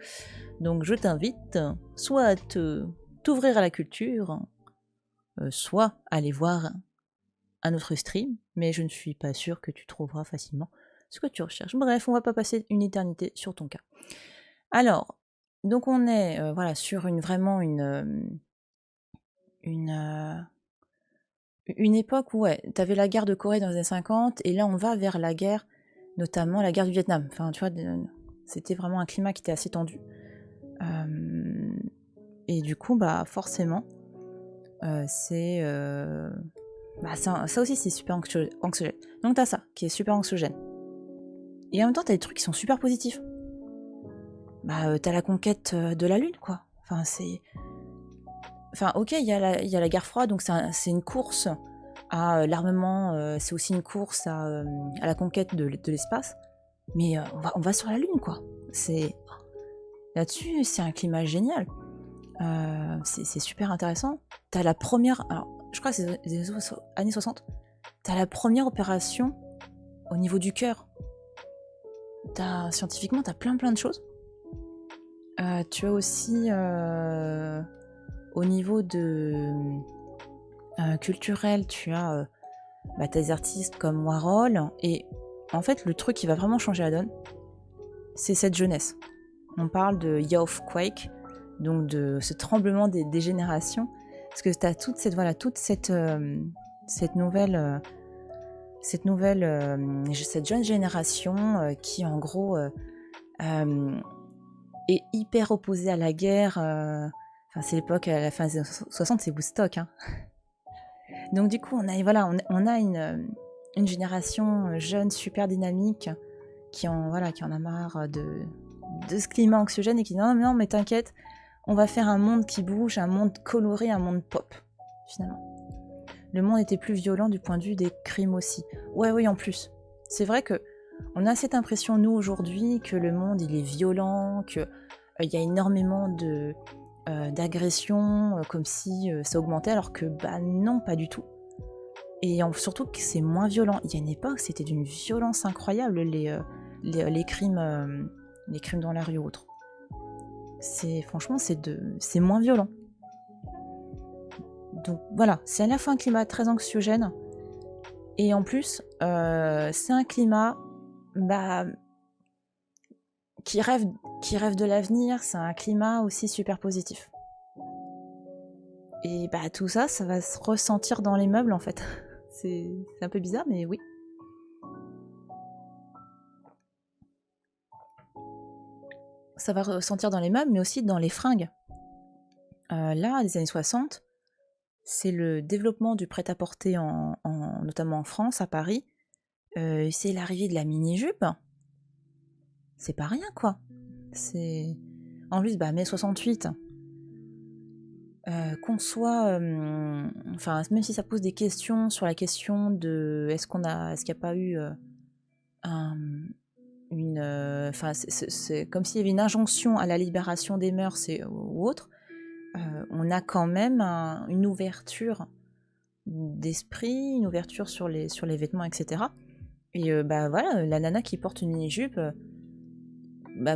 Donc je t'invite soit à t'ouvrir à la culture, soit à aller voir un autre stream, mais je ne suis pas sûre que tu trouveras facilement ce que tu recherches. Bref, on va pas passer une éternité sur ton cas. Alors, donc on est voilà, sur vraiment une époque où ouais, tu avais la guerre de Corée dans les années 50, et là on va vers la guerre, notamment la guerre du Vietnam. Enfin, tu vois, c'était vraiment un climat qui était assez tendu. Et du coup, bah forcément, ça aussi c'est super anxiogène. Donc t'as ça, qui est super anxiogène. Et en même temps, t'as des trucs qui sont super positifs. T'as la conquête de la Lune, quoi. Enfin, ok, il y a la guerre froide, donc c'est une course à l'armement, c'est aussi une course à la conquête de l'espace. Mais on va sur la Lune, quoi. Là-dessus, c'est un climat génial. C'est super intéressant. T'as la première... Alors, je crois que c'est les années 60. T'as la première opération au niveau du cœur. Scientifiquement, t'as plein de choses. Tu as aussi... au niveau culturel, tu as des artistes comme Warhol. Et en fait, le truc qui va vraiment changer la donne, c'est cette jeunesse. On parle de Youthquake, donc de ce tremblement des générations. Parce que tu as toute cette nouvelle cette jeune génération qui, en gros, est hyper opposée à la guerre. C'est l'époque, à la fin des années 60, c'est Woodstock. Hein. Donc du coup, on a une génération jeune, super dynamique, qui en a marre de ce climat anxiogène et qui dit non, non, mais t'inquiète, on va faire un monde qui bouge, un monde coloré, un monde pop, finalement. Le monde était plus violent du point de vue des crimes aussi. Ouais, oui, en plus. C'est vrai que on a cette impression, nous, aujourd'hui, que le monde, il est violent, qu'il y a énormément d'agressions, comme si ça augmentait, alors que, bah non, pas du tout. Et surtout que c'est moins violent. Il y a une époque, c'était d'une violence incroyable, les crimes dans la rue ou autres. Franchement, c'est moins violent. Donc voilà, c'est à la fois un climat très anxiogène, et en plus, c'est un climat qui rêve de l'avenir, c'est un climat aussi super positif. Et tout ça va se ressentir dans les meubles en fait. C'est un peu bizarre, mais oui. Ça va ressentir dans les meubles, mais aussi dans les fringues. Là, les années 60, c'est le développement du prêt-à-porter, notamment en France, à Paris. C'est l'arrivée de la mini-jupe. C'est pas rien, quoi. En plus, mai 68, qu'on soit... même si ça pose des questions sur la question de... Est-ce qu'il n'y a pas eu c'est comme s'il y avait une injonction à la libération des mœurs ou autre, on a quand même une ouverture d'esprit, une ouverture sur les vêtements, etc. Et voilà, la nana qui porte une mini-jupe,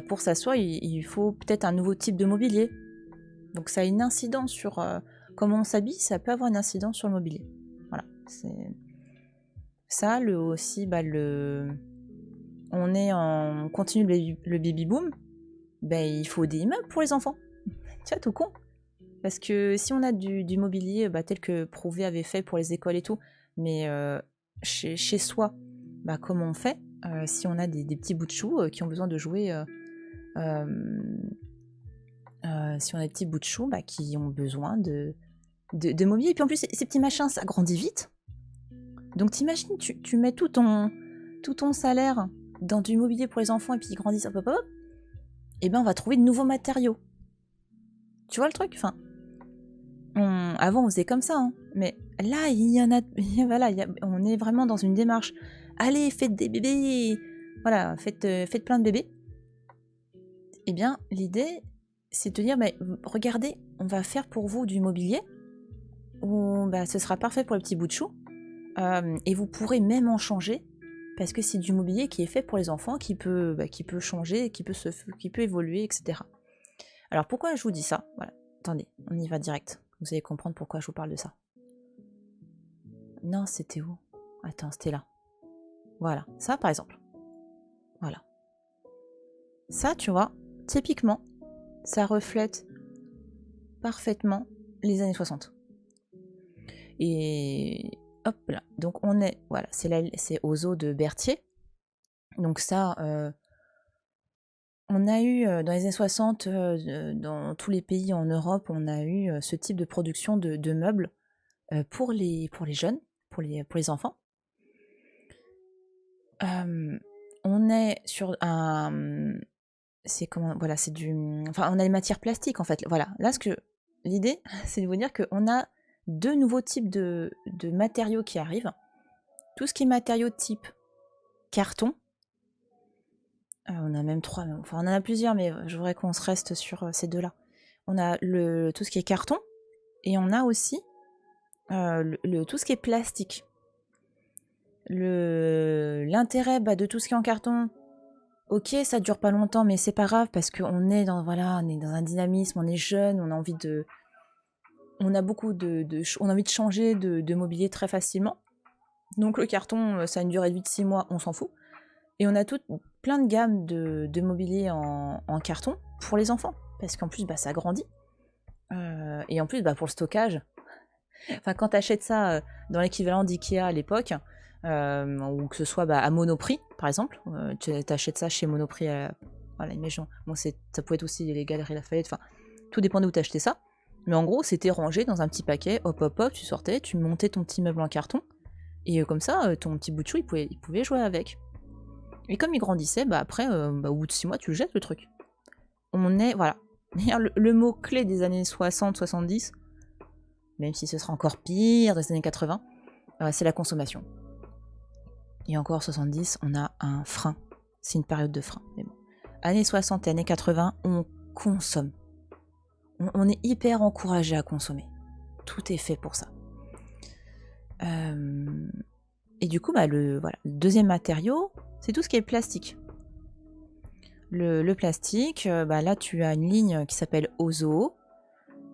pour s'asseoir, il faut peut-être un nouveau type de mobilier. Donc ça a une incidence sur comment on s'habille, ça peut avoir une incidence sur le mobilier. Voilà, c'est ça. On continue le baby boom, il faut des meubles pour les enfants. Tu vois, tout con. Parce que si on a du mobilier tel que Prouvé avait fait pour les écoles et tout, mais chez soi, comment on fait si on a des petits bouts de chou qui ont besoin de jouer, si on a des petits bouts de chou qui ont besoin de mobilier. Et puis en plus, ces petits machins, ça grandit vite. Donc t'imagines, tu mets tout ton salaire dans du mobilier pour les enfants et puis ils grandissent, hop, hop, hop, et on va trouver de nouveaux matériaux. Tu vois le truc ? Enfin, avant on faisait comme ça, hein. Mais là il y en a, voilà, on est vraiment dans une démarche. Allez, faites des bébés, voilà, faites plein de bébés. Eh bien, l'idée, c'est de dire, regardez, on va faire pour vous du mobilier, où ce sera parfait pour les petits bouts de chou, et vous pourrez même en changer, parce que c'est du mobilier qui est fait pour les enfants, qui peut changer, qui peut évoluer, etc. Alors pourquoi je vous dis ça ? Voilà. Attendez, on y va direct. Vous allez comprendre pourquoi je vous parle de ça. Non, c'était où ? Attends, c'était là. Voilà, ça par exemple. Voilà. Ça, tu vois, typiquement, ça reflète parfaitement les années 60. Et hop là. Donc on est, voilà, c'est aux Zoo de Berthier. Donc ça, on a eu dans les années 60, dans tous les pays en Europe, on a eu ce type de production de meubles pour les jeunes, pour les enfants. On est sur un... C'est comment... Voilà, c'est du... Enfin, on a des matières plastiques, en fait. Voilà. Là, l'idée, c'est de vous dire qu'on a deux nouveaux types de matériaux qui arrivent. Tout ce qui est matériaux de type carton. On a même trois, enfin on en a plusieurs, mais je voudrais qu'on se reste sur ces deux-là. On a tout ce qui est carton, et on a aussi tout ce qui est plastique. L'intérêt de tout ce qui est en carton, ok, ça dure pas longtemps, mais c'est pas grave, parce qu'on est dans un dynamisme, on est jeune, on a envie de... On a envie de changer de mobilier très facilement. Donc le carton, ça a une durée de vie de 6 mois, on s'en fout. Et on a plein de gammes de mobilier en carton pour les enfants, parce qu'en plus ça grandit. Et en plus pour le stockage, enfin, quand tu achètes ça dans l'équivalent d'Ikea à l'époque, ou que ce soit à Monoprix par exemple, tu achètes ça chez Monoprix, voilà, imaginons, ça pouvait être aussi les Galeries Lafayette, enfin tout dépend d'où tu achetais ça. Mais en gros, c'était rangé dans un petit paquet, hop hop hop, tu sortais, tu montais ton petit meuble en carton, et comme ça, ton petit bout de chou, il pouvait jouer avec. Et comme il grandissait, bah après, au bout de 6 mois, tu le jettes le truc. On est, voilà. D'ailleurs, le mot-clé des années 60-70, même si ce sera encore pire des années 80, c'est la consommation. Et encore 70, on a un frein. C'est une période de frein. Mais bon. Années 60 et années 80, on consomme. On est hyper encouragé à consommer. Tout est fait pour ça. Et du coup, le deuxième matériau, c'est tout ce qui est plastique. Le plastique, là, tu as une ligne qui s'appelle Ozo.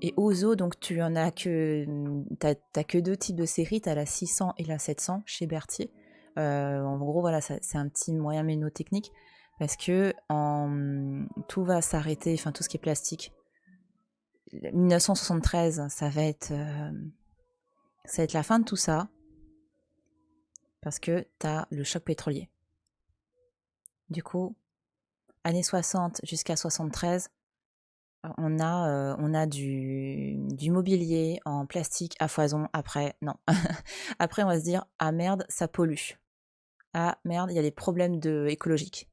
Et Ozo, donc tu en as que... T'as que 2 types de séries, t'as la 600 et la 700 chez Berthier. En gros, voilà, c'est un petit moyen ménotechnique parce que tout va s'arrêter, enfin tout ce qui est plastique. 1973, ça va être la fin de tout ça parce que t'as le choc pétrolier. Du coup, années 60 jusqu'à 73, on a du mobilier en plastique à foison. Après, non. Après, on va se dire, ah merde, ça pollue. Ah merde, il y a des problèmes écologiques.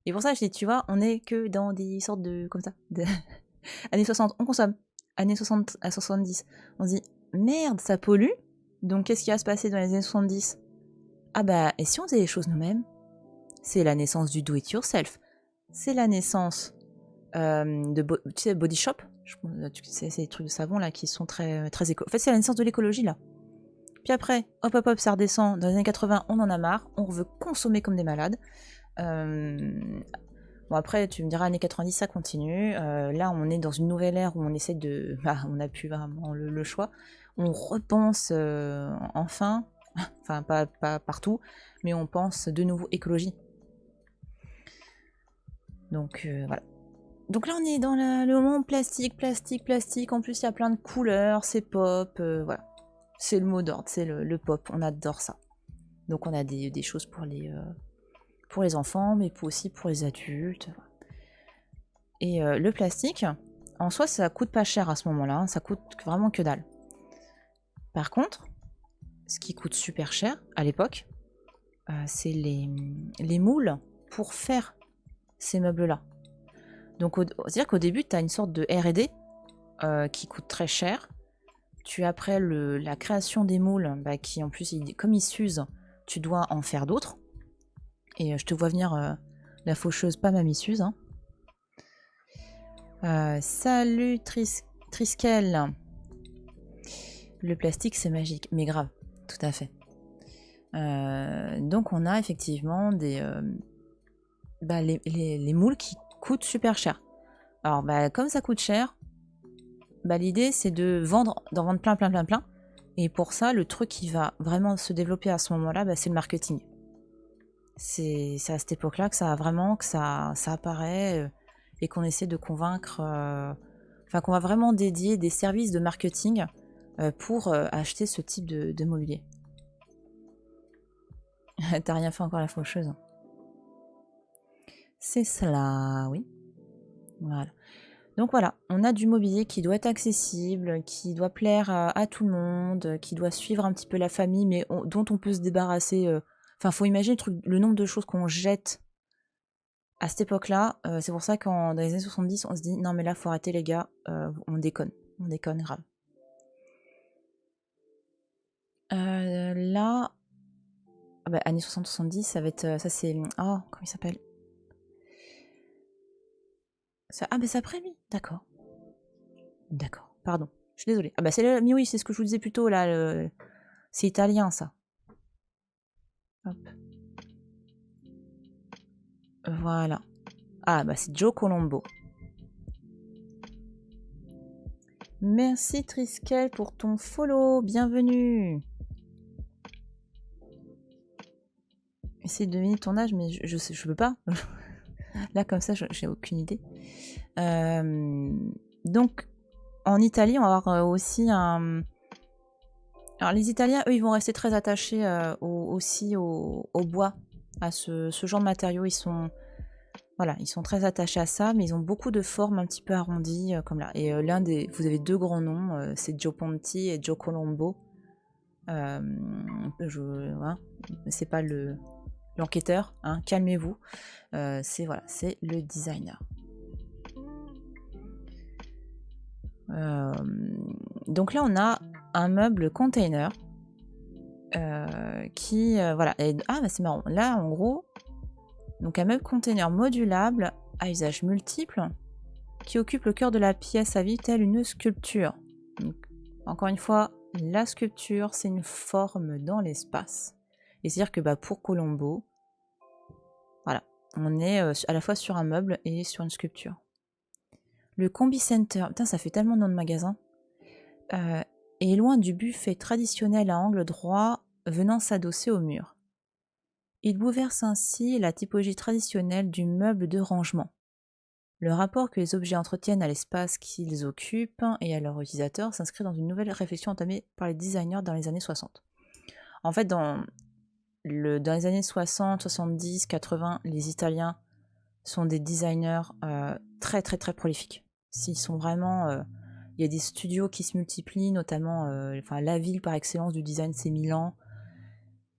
Et pour ça, je dis, tu vois, on est que dans des sortes de... comme ça. Années 60, on consomme. Années 60 à 70, on se dit, merde, ça pollue. Donc, qu'est-ce qui va se passer dans les années 70 ? Ah bah, et si on faisait les choses nous-mêmes ? C'est la naissance du do-it-yourself. C'est la naissance tu sais, Body Shop. C'est des trucs de savon là qui sont très, très éco. En fait, c'est la naissance de l'écologie là. Puis après, hop hop hop, ça redescend. Dans les années 80, on en a marre. On veut consommer comme des malades. Bon, après, tu me diras, années 90, ça continue. Là, on est dans une nouvelle ère où on essaie de... on n'a plus vraiment le choix. On repense enfin, enfin pas partout, mais on pense de nouveau écologie. Donc voilà. Donc là, on est dans le moment plastique. En plus, il y a plein de couleurs, c'est pop, voilà. C'est le mot d'ordre, c'est le pop, on adore ça. Donc on a des choses pour les enfants, mais aussi pour les adultes. Et le plastique, en soi, ça coûte pas cher à ce moment-là, hein, ça coûte vraiment que dalle. Par contre, ce qui coûte super cher à l'époque, c'est les moules pour faire ces meubles-là. Donc, c'est-à-dire qu'au début, tu as une sorte de R&D qui coûte très cher. Tu as après la création des moules, qui en plus, comme ils s'usent, tu dois en faire d'autres. Et je te vois venir la faucheuse, pas ma misuse. Hein. Salut Triskel. Le plastique, c'est magique. Mais grave, tout à fait. Donc, on a effectivement les moules qui coûtent super cher. Alors, comme ça coûte cher, l'idée, c'est d'en vendre plein. Et pour ça, le truc qui va vraiment se développer à ce moment-là, c'est le marketing. C'est à cette époque-là que ça apparaît et qu'on essaie de convaincre... qu'on va vraiment dédier des services de marketing pour acheter ce type de mobilier. T'as rien fait encore la faucheuse. C'est cela, oui. Voilà. Donc voilà, on a du mobilier qui doit être accessible, qui doit plaire à tout le monde, qui doit suivre un petit peu la famille, mais dont on peut se débarrasser. Enfin, faut imaginer le nombre de choses qu'on jette à cette époque-là. C'est pour ça dans les années 70, on se dit non mais là, faut arrêter les gars, on déconne grave. Là, années 60-70, ça va être... ça c'est... Oh, comment il s'appelle ça, c'est après lui, d'accord. D'accord, pardon. Je suis désolée. Mais oui, c'est ce que je vous disais plus tôt, là. C'est italien, ça. Hop. Voilà. C'est Joe Colombo. Merci Triskel pour ton follow. Bienvenue. Essaye de deviner ton âge, mais je peux pas. Là, comme ça, j'ai aucune idée. Donc, en Italie, on va avoir aussi un... Alors, les Italiens, eux, ils vont rester très attachés aussi au bois, à ce genre de matériaux. Ils sont Voilà, ils sont très attachés à ça, mais ils ont beaucoup de formes un petit peu arrondies, comme là. Et vous avez deux grands noms, c'est Joe Ponti et Joe Colombo. Hein, c'est pas l'enquêteur, hein, calmez-vous. C'est le designer. Donc là, on a un meuble container qui, voilà. Bah c'est marrant. Là, en gros, donc un meuble container modulable à usage multiple qui occupe le cœur de la pièce à vivre telle une sculpture. Donc, encore une fois, la sculpture, c'est une forme dans l'espace. Et c'est-à-dire que pour Colombo, voilà, on est à la fois sur un meuble et sur une sculpture. Le Combi Center, putain, ça fait tellement de nom de magasin, est loin du buffet traditionnel à angle droit venant s'adosser au mur. Il bouleverse ainsi la typologie traditionnelle du meuble de rangement. Le rapport que les objets entretiennent à l'espace qu'ils occupent et à leurs utilisateurs s'inscrit dans une nouvelle réflexion entamée par les designers dans les années 60. En fait, dans les années 60, 70, 80, les Italiens sont des designers très très très prolifiques. S'ils sont vraiment... il y a des studios qui se multiplient, notamment la ville par excellence du design, c'est Milan.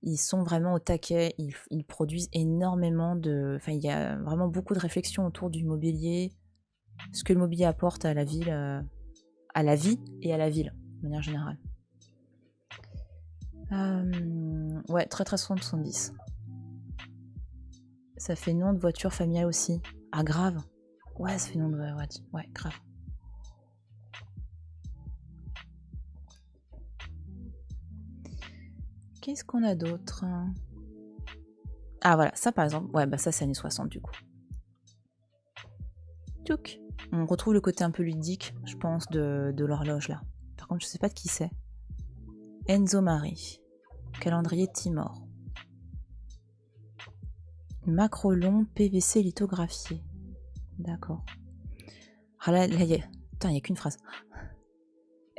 Ils sont vraiment au taquet, ils produisent énormément de... Enfin, il y a vraiment beaucoup de réflexions autour du mobilier, ce que le mobilier apporte à la ville, à la vie et à la ville, de manière générale. Ouais, très très 70. Ça fait nom de voiture familiale aussi. Ah, grave. Ouais, ça fait nom de... Ouais, grave. Qu'est-ce qu'on a d'autre? Ah voilà, ça par exemple, ouais, ça c'est années 60 du coup. Tchouk. On retrouve le côté un peu ludique, je pense, de l'horloge là. Par contre, je sais pas de qui c'est. Enzo Mari. Calendrier Timor. Macro long PVC lithographié. D'accord. Ah là, il y a... Putain, il n'y a qu'une phrase.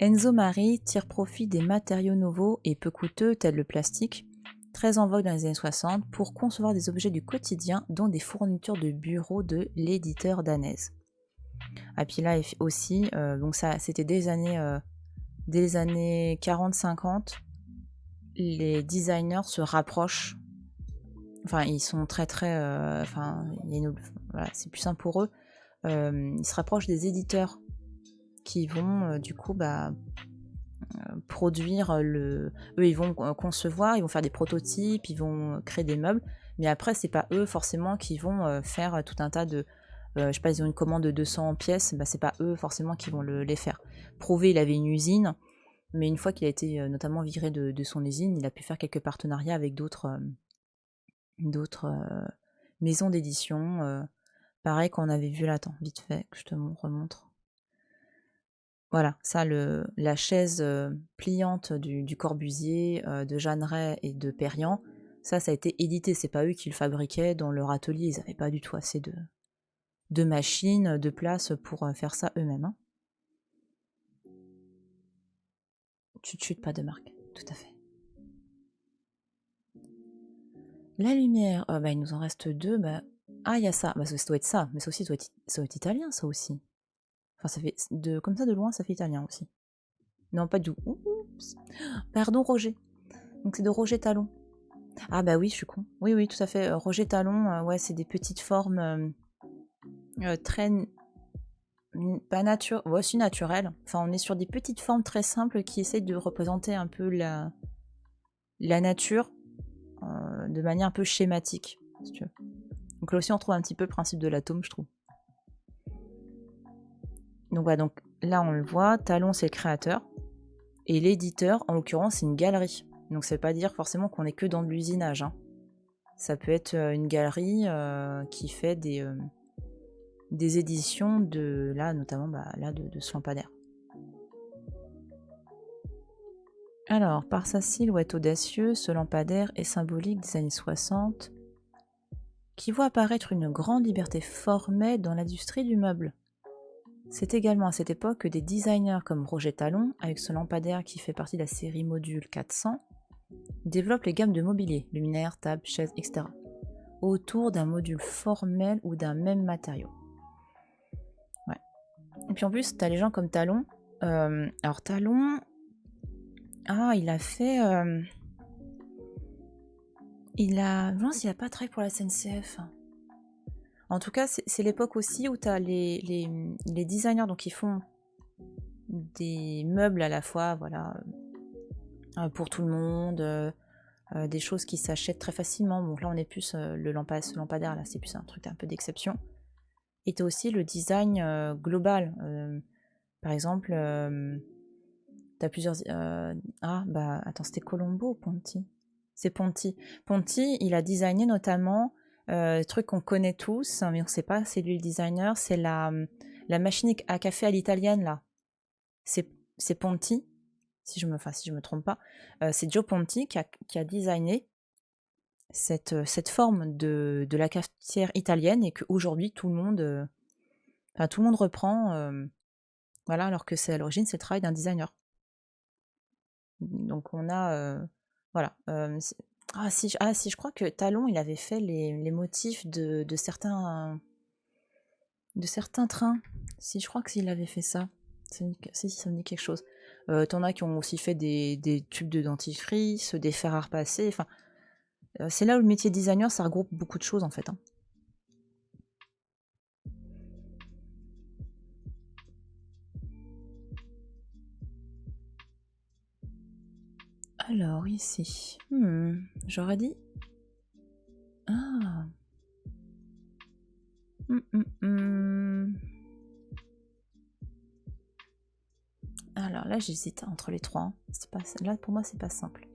Enzo Mari tire profit des matériaux nouveaux et peu coûteux tels le plastique, très en vogue dans les années 60, pour concevoir des objets du quotidien, dont des fournitures de bureau de l'éditeur danaise. Et puis là aussi, donc ça c'était dès les années 40-50, les designers se rapprochent, enfin ils sont très très, voilà, c'est plus simple pour eux, ils se rapprochent des éditeurs qui vont du coup produire eux ils vont concevoir, ils vont faire des prototypes, ils vont créer des meubles, mais après c'est pas eux forcément qui vont faire tout un tas de je sais pas, ils ont une commande de 200 pièces, c'est pas eux forcément qui vont les faire. Prouvé, il avait une usine, mais une fois qu'il a été notamment viré de son usine, il a pu faire quelques partenariats avec d'autres maisons d'édition. Pareil qu'on avait vu là, attends, vite fait, que je te remontre. Voilà, ça, la chaise pliante du Corbusier, de Jeanneret et de Perriand, ça a été édité, c'est pas eux qui le fabriquaient dans leur atelier, ils n'avaient pas du tout assez de machines, de place pour faire ça eux-mêmes. Hein. Chut, pas de marque, tout à fait. La lumière, il nous en reste deux. Ah, il y a ça, ça doit être ça, mais ça aussi, ça doit être italien, ça aussi. Enfin, ça fait comme ça de loin, ça fait italien aussi. Non, pas du tout. Oups. Pardon, Roger. Donc c'est de Roger Talon. Ah bah oui, je suis con. Oui, tout à fait. Roger Talon, ouais, c'est des petites formes très... pas naturelles, ouais, aussi naturelles. Enfin, on est sur des petites formes très simples qui essayent de représenter un peu la nature de manière un peu schématique, si tu veux. Donc là aussi, on trouve un petit peu le principe de l'atome, je trouve. Donc voilà, donc là, on le voit. Talon, c'est le créateur. Et l'éditeur, en l'occurrence, c'est une galerie. Donc ça veut pas dire forcément qu'on est que dans de l'usinage. Hein. Ça peut être une galerie qui fait des éditions de, là, notamment de ce lampadaire. Alors, par sa silhouette audacieuse, ce lampadaire est symbolique des années 60, qui voit apparaître une grande liberté formelle dans l'industrie du meuble. C'est également à cette époque que des designers comme Roger Talon, avec ce lampadaire qui fait partie de la série Module 400, développent les gammes de mobilier, luminaires, tables, chaises, etc. autour d'un module formel ou d'un même matériau. Ouais. Et puis en plus, tu as les gens comme Talon. Alors Talon, il a fait... je me demande s'il a pas travaillé pour la SNCF. En tout cas, c'est l'époque aussi où tu as les designers donc qui font des meubles à la fois, voilà, pour tout le monde, des choses qui s'achètent très facilement. Donc là, on est plus le lampadaire, là, c'est plus un truc un peu d'exception. Et tu as aussi le design global. Par exemple, tu as plusieurs... attends, c'était Colombo ou Ponti? C'est Ponti. Ponti, il a designé notamment truc qu'on connaît tous, mais on ne sait pas, c'est lui le designer, c'est la machine à café à l'italienne, là. C'est Ponti, si je me trompe pas. C'est Joe Ponti qui a designé cette forme de la cafetière italienne et qu'aujourd'hui, tout le monde reprend, voilà, alors que c'est à l'origine, c'est le travail d'un designer. Donc on a... voilà. Si, je crois que Talon, il avait fait les motifs de certains trains. Si, je crois que s'il avait fait ça. Si, ça me dit quelque chose. T'en as qui ont aussi fait des tubes de dentifrice, des fers à repasser. Enfin, c'est là où le métier de designer, ça regroupe beaucoup de choses en fait. Hein. Alors, ici. J'aurais dit... Ah. Alors là, j'hésite entre les trois. Là, pour moi, c'est pas simple.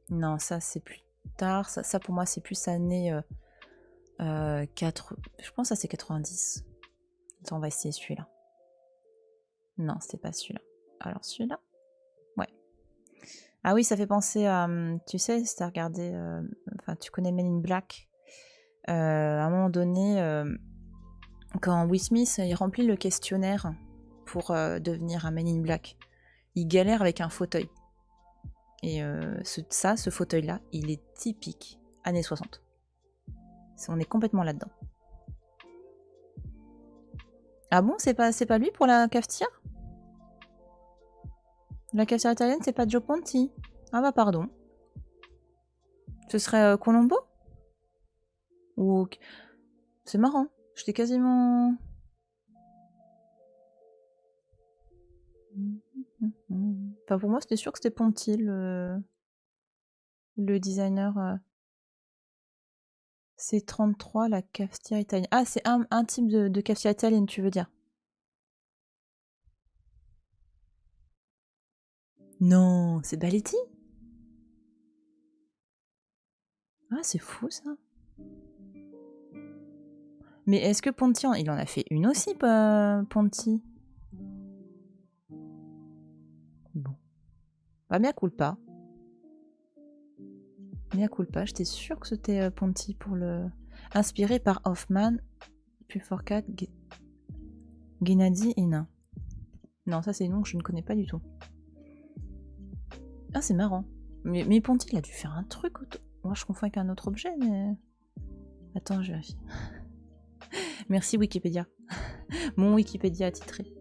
Non, ça, c'est plus tard. Ça pour moi, c'est plus année 4... Je pense que ça, c'est 90. Attends, on va essayer celui-là. Non, c'était pas celui-là. Alors, celui-là. Ouais. Ah oui, ça fait penser à... Tu sais, si t'as regardé... Enfin, tu connais Men in Black. À un moment donné, quand Will Smith il remplit le questionnaire pour devenir un Men in Black, il galère avec un fauteuil. Et ce fauteuil-là, il est typique années 60. On est complètement là-dedans. Ah bon, c'est pas lui pour la cafetière? La cafetière italienne, c'est pas Joe Ponti. Ah bah pardon. Ce serait Colombo? Ou... C'est marrant. J'étais quasiment... Enfin, pour moi, c'était sûr que c'était Ponti, le designer. C'est 33, la cafetière italienne. Ah, c'est un type de cafetière italienne, tu veux dire? Non, c'est Baletti? Ah, c'est fou, ça. Mais est-ce que Ponti, il en a fait une aussi, Ponti? Bon. Bah, mea culpa. Mea culpa, j'étais sûre que c'était Ponti pour le... Inspiré par Hoffman, Pulforcat, Gennady et Nain. Non, ça c'est non, je ne connais pas du tout. Ah, c'est marrant. Mais Ponti, il a dû faire un truc. Moi, je confonds avec un autre objet, mais... Attends, je vérifie. Merci Wikipédia. Mon Wikipédia attitré.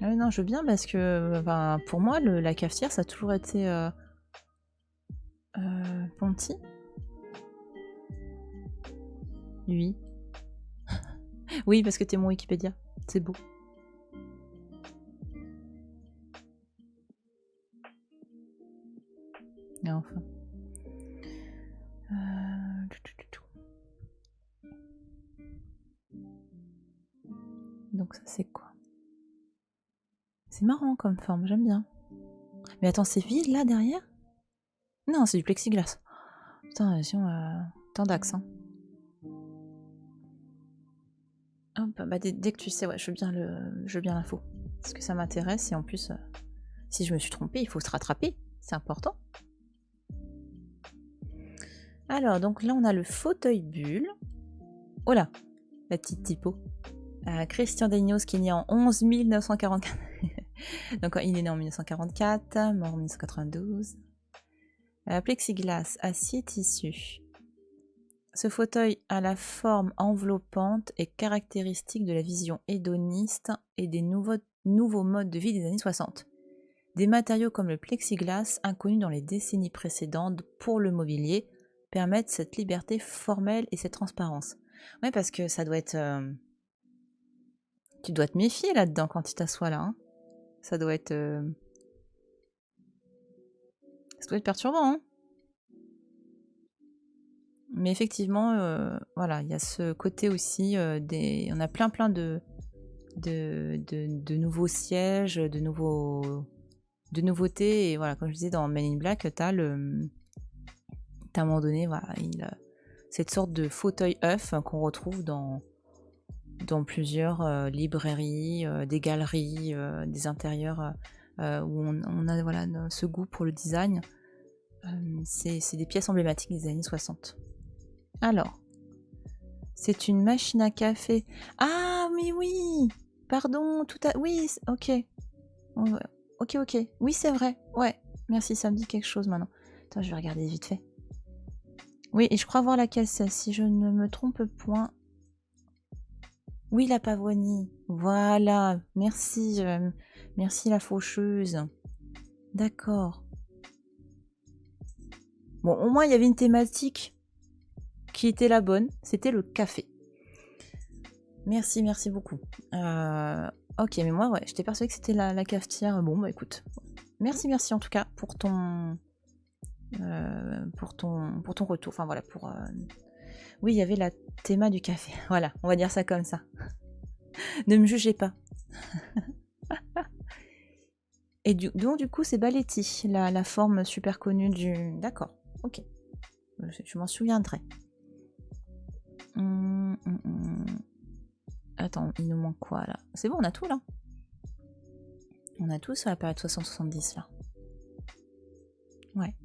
Ah oui, non, je veux bien parce que pour moi, la cafetière, ça a toujours été Ponti. Lui. Oui, parce que t'es mon Wikipédia. C'est beau. Et enfin. Donc ça, c'est quoi? C'est marrant comme forme, j'aime bien. Mais attends, c'est vide là derrière? Non, c'est du plexiglas. Putain, attention, tant d'accent. Hop, bah dès que tu sais, ouais, je veux bien l'info. Parce que ça m'intéresse et en plus, si je me suis trompée, il faut se rattraper. C'est important. Alors, donc là, on a le fauteuil bulle. Oh là, la petite typo. Christian Degnos qui est né en 11 944. Donc il est né en 1944, mort en 1992. Plexiglas, acier tissu. Ce fauteuil a la forme enveloppante et caractéristique de la vision hédoniste et des nouveaux modes de vie des années 60. Des matériaux comme le plexiglas, inconnus dans les décennies précédentes pour le mobilier, permettent cette liberté formelle et cette transparence. Ouais, parce que ça doit être... Tu dois te méfier là-dedans quand tu t'assois là. Hein. Ça doit être... Ça doit être perturbant. Hein. Mais effectivement, voilà, il y a ce côté aussi on a plein de nouveaux sièges, de nouveautés. Et voilà, comme je disais, dans Men in Black, t'as à un moment donné, voilà, cette sorte de fauteuil œuf qu'on retrouve dans plusieurs librairies, des galeries, des intérieurs où on a voilà, ce goût pour le design. C'est des pièces emblématiques des années 60. Alors, c'est une machine à café. Ah, mais oui! Pardon, Oui, ok. Ok. Oui, c'est vrai. Ouais, merci, ça me dit quelque chose maintenant. Attends, je vais regarder vite fait. Oui, et je crois voir laquelle c'est, si je ne me trompe point. Oui, la Pavonie. Voilà, merci. Merci la faucheuse. D'accord. Bon, au moins, il y avait une thématique qui était la bonne, c'était le café. Merci beaucoup. Ok, mais moi, ouais, j'étais persuadée que c'était la cafetière. Bon, bah écoute. Merci en tout cas pour ton retour. Enfin voilà, oui, il y avait la théma du café. Voilà, on va dire ça comme ça. Ne me jugez pas. Et donc du coup, c'est Baletti, la forme super connue du... D'accord, ok. Je m'en souviendrai. Attends, il nous manque quoi là? C'est bon, on a tout là. On a tout sur la période 60-70 là. Ouais.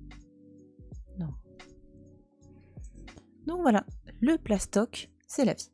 Non. Donc voilà, le plastoc, c'est la vie.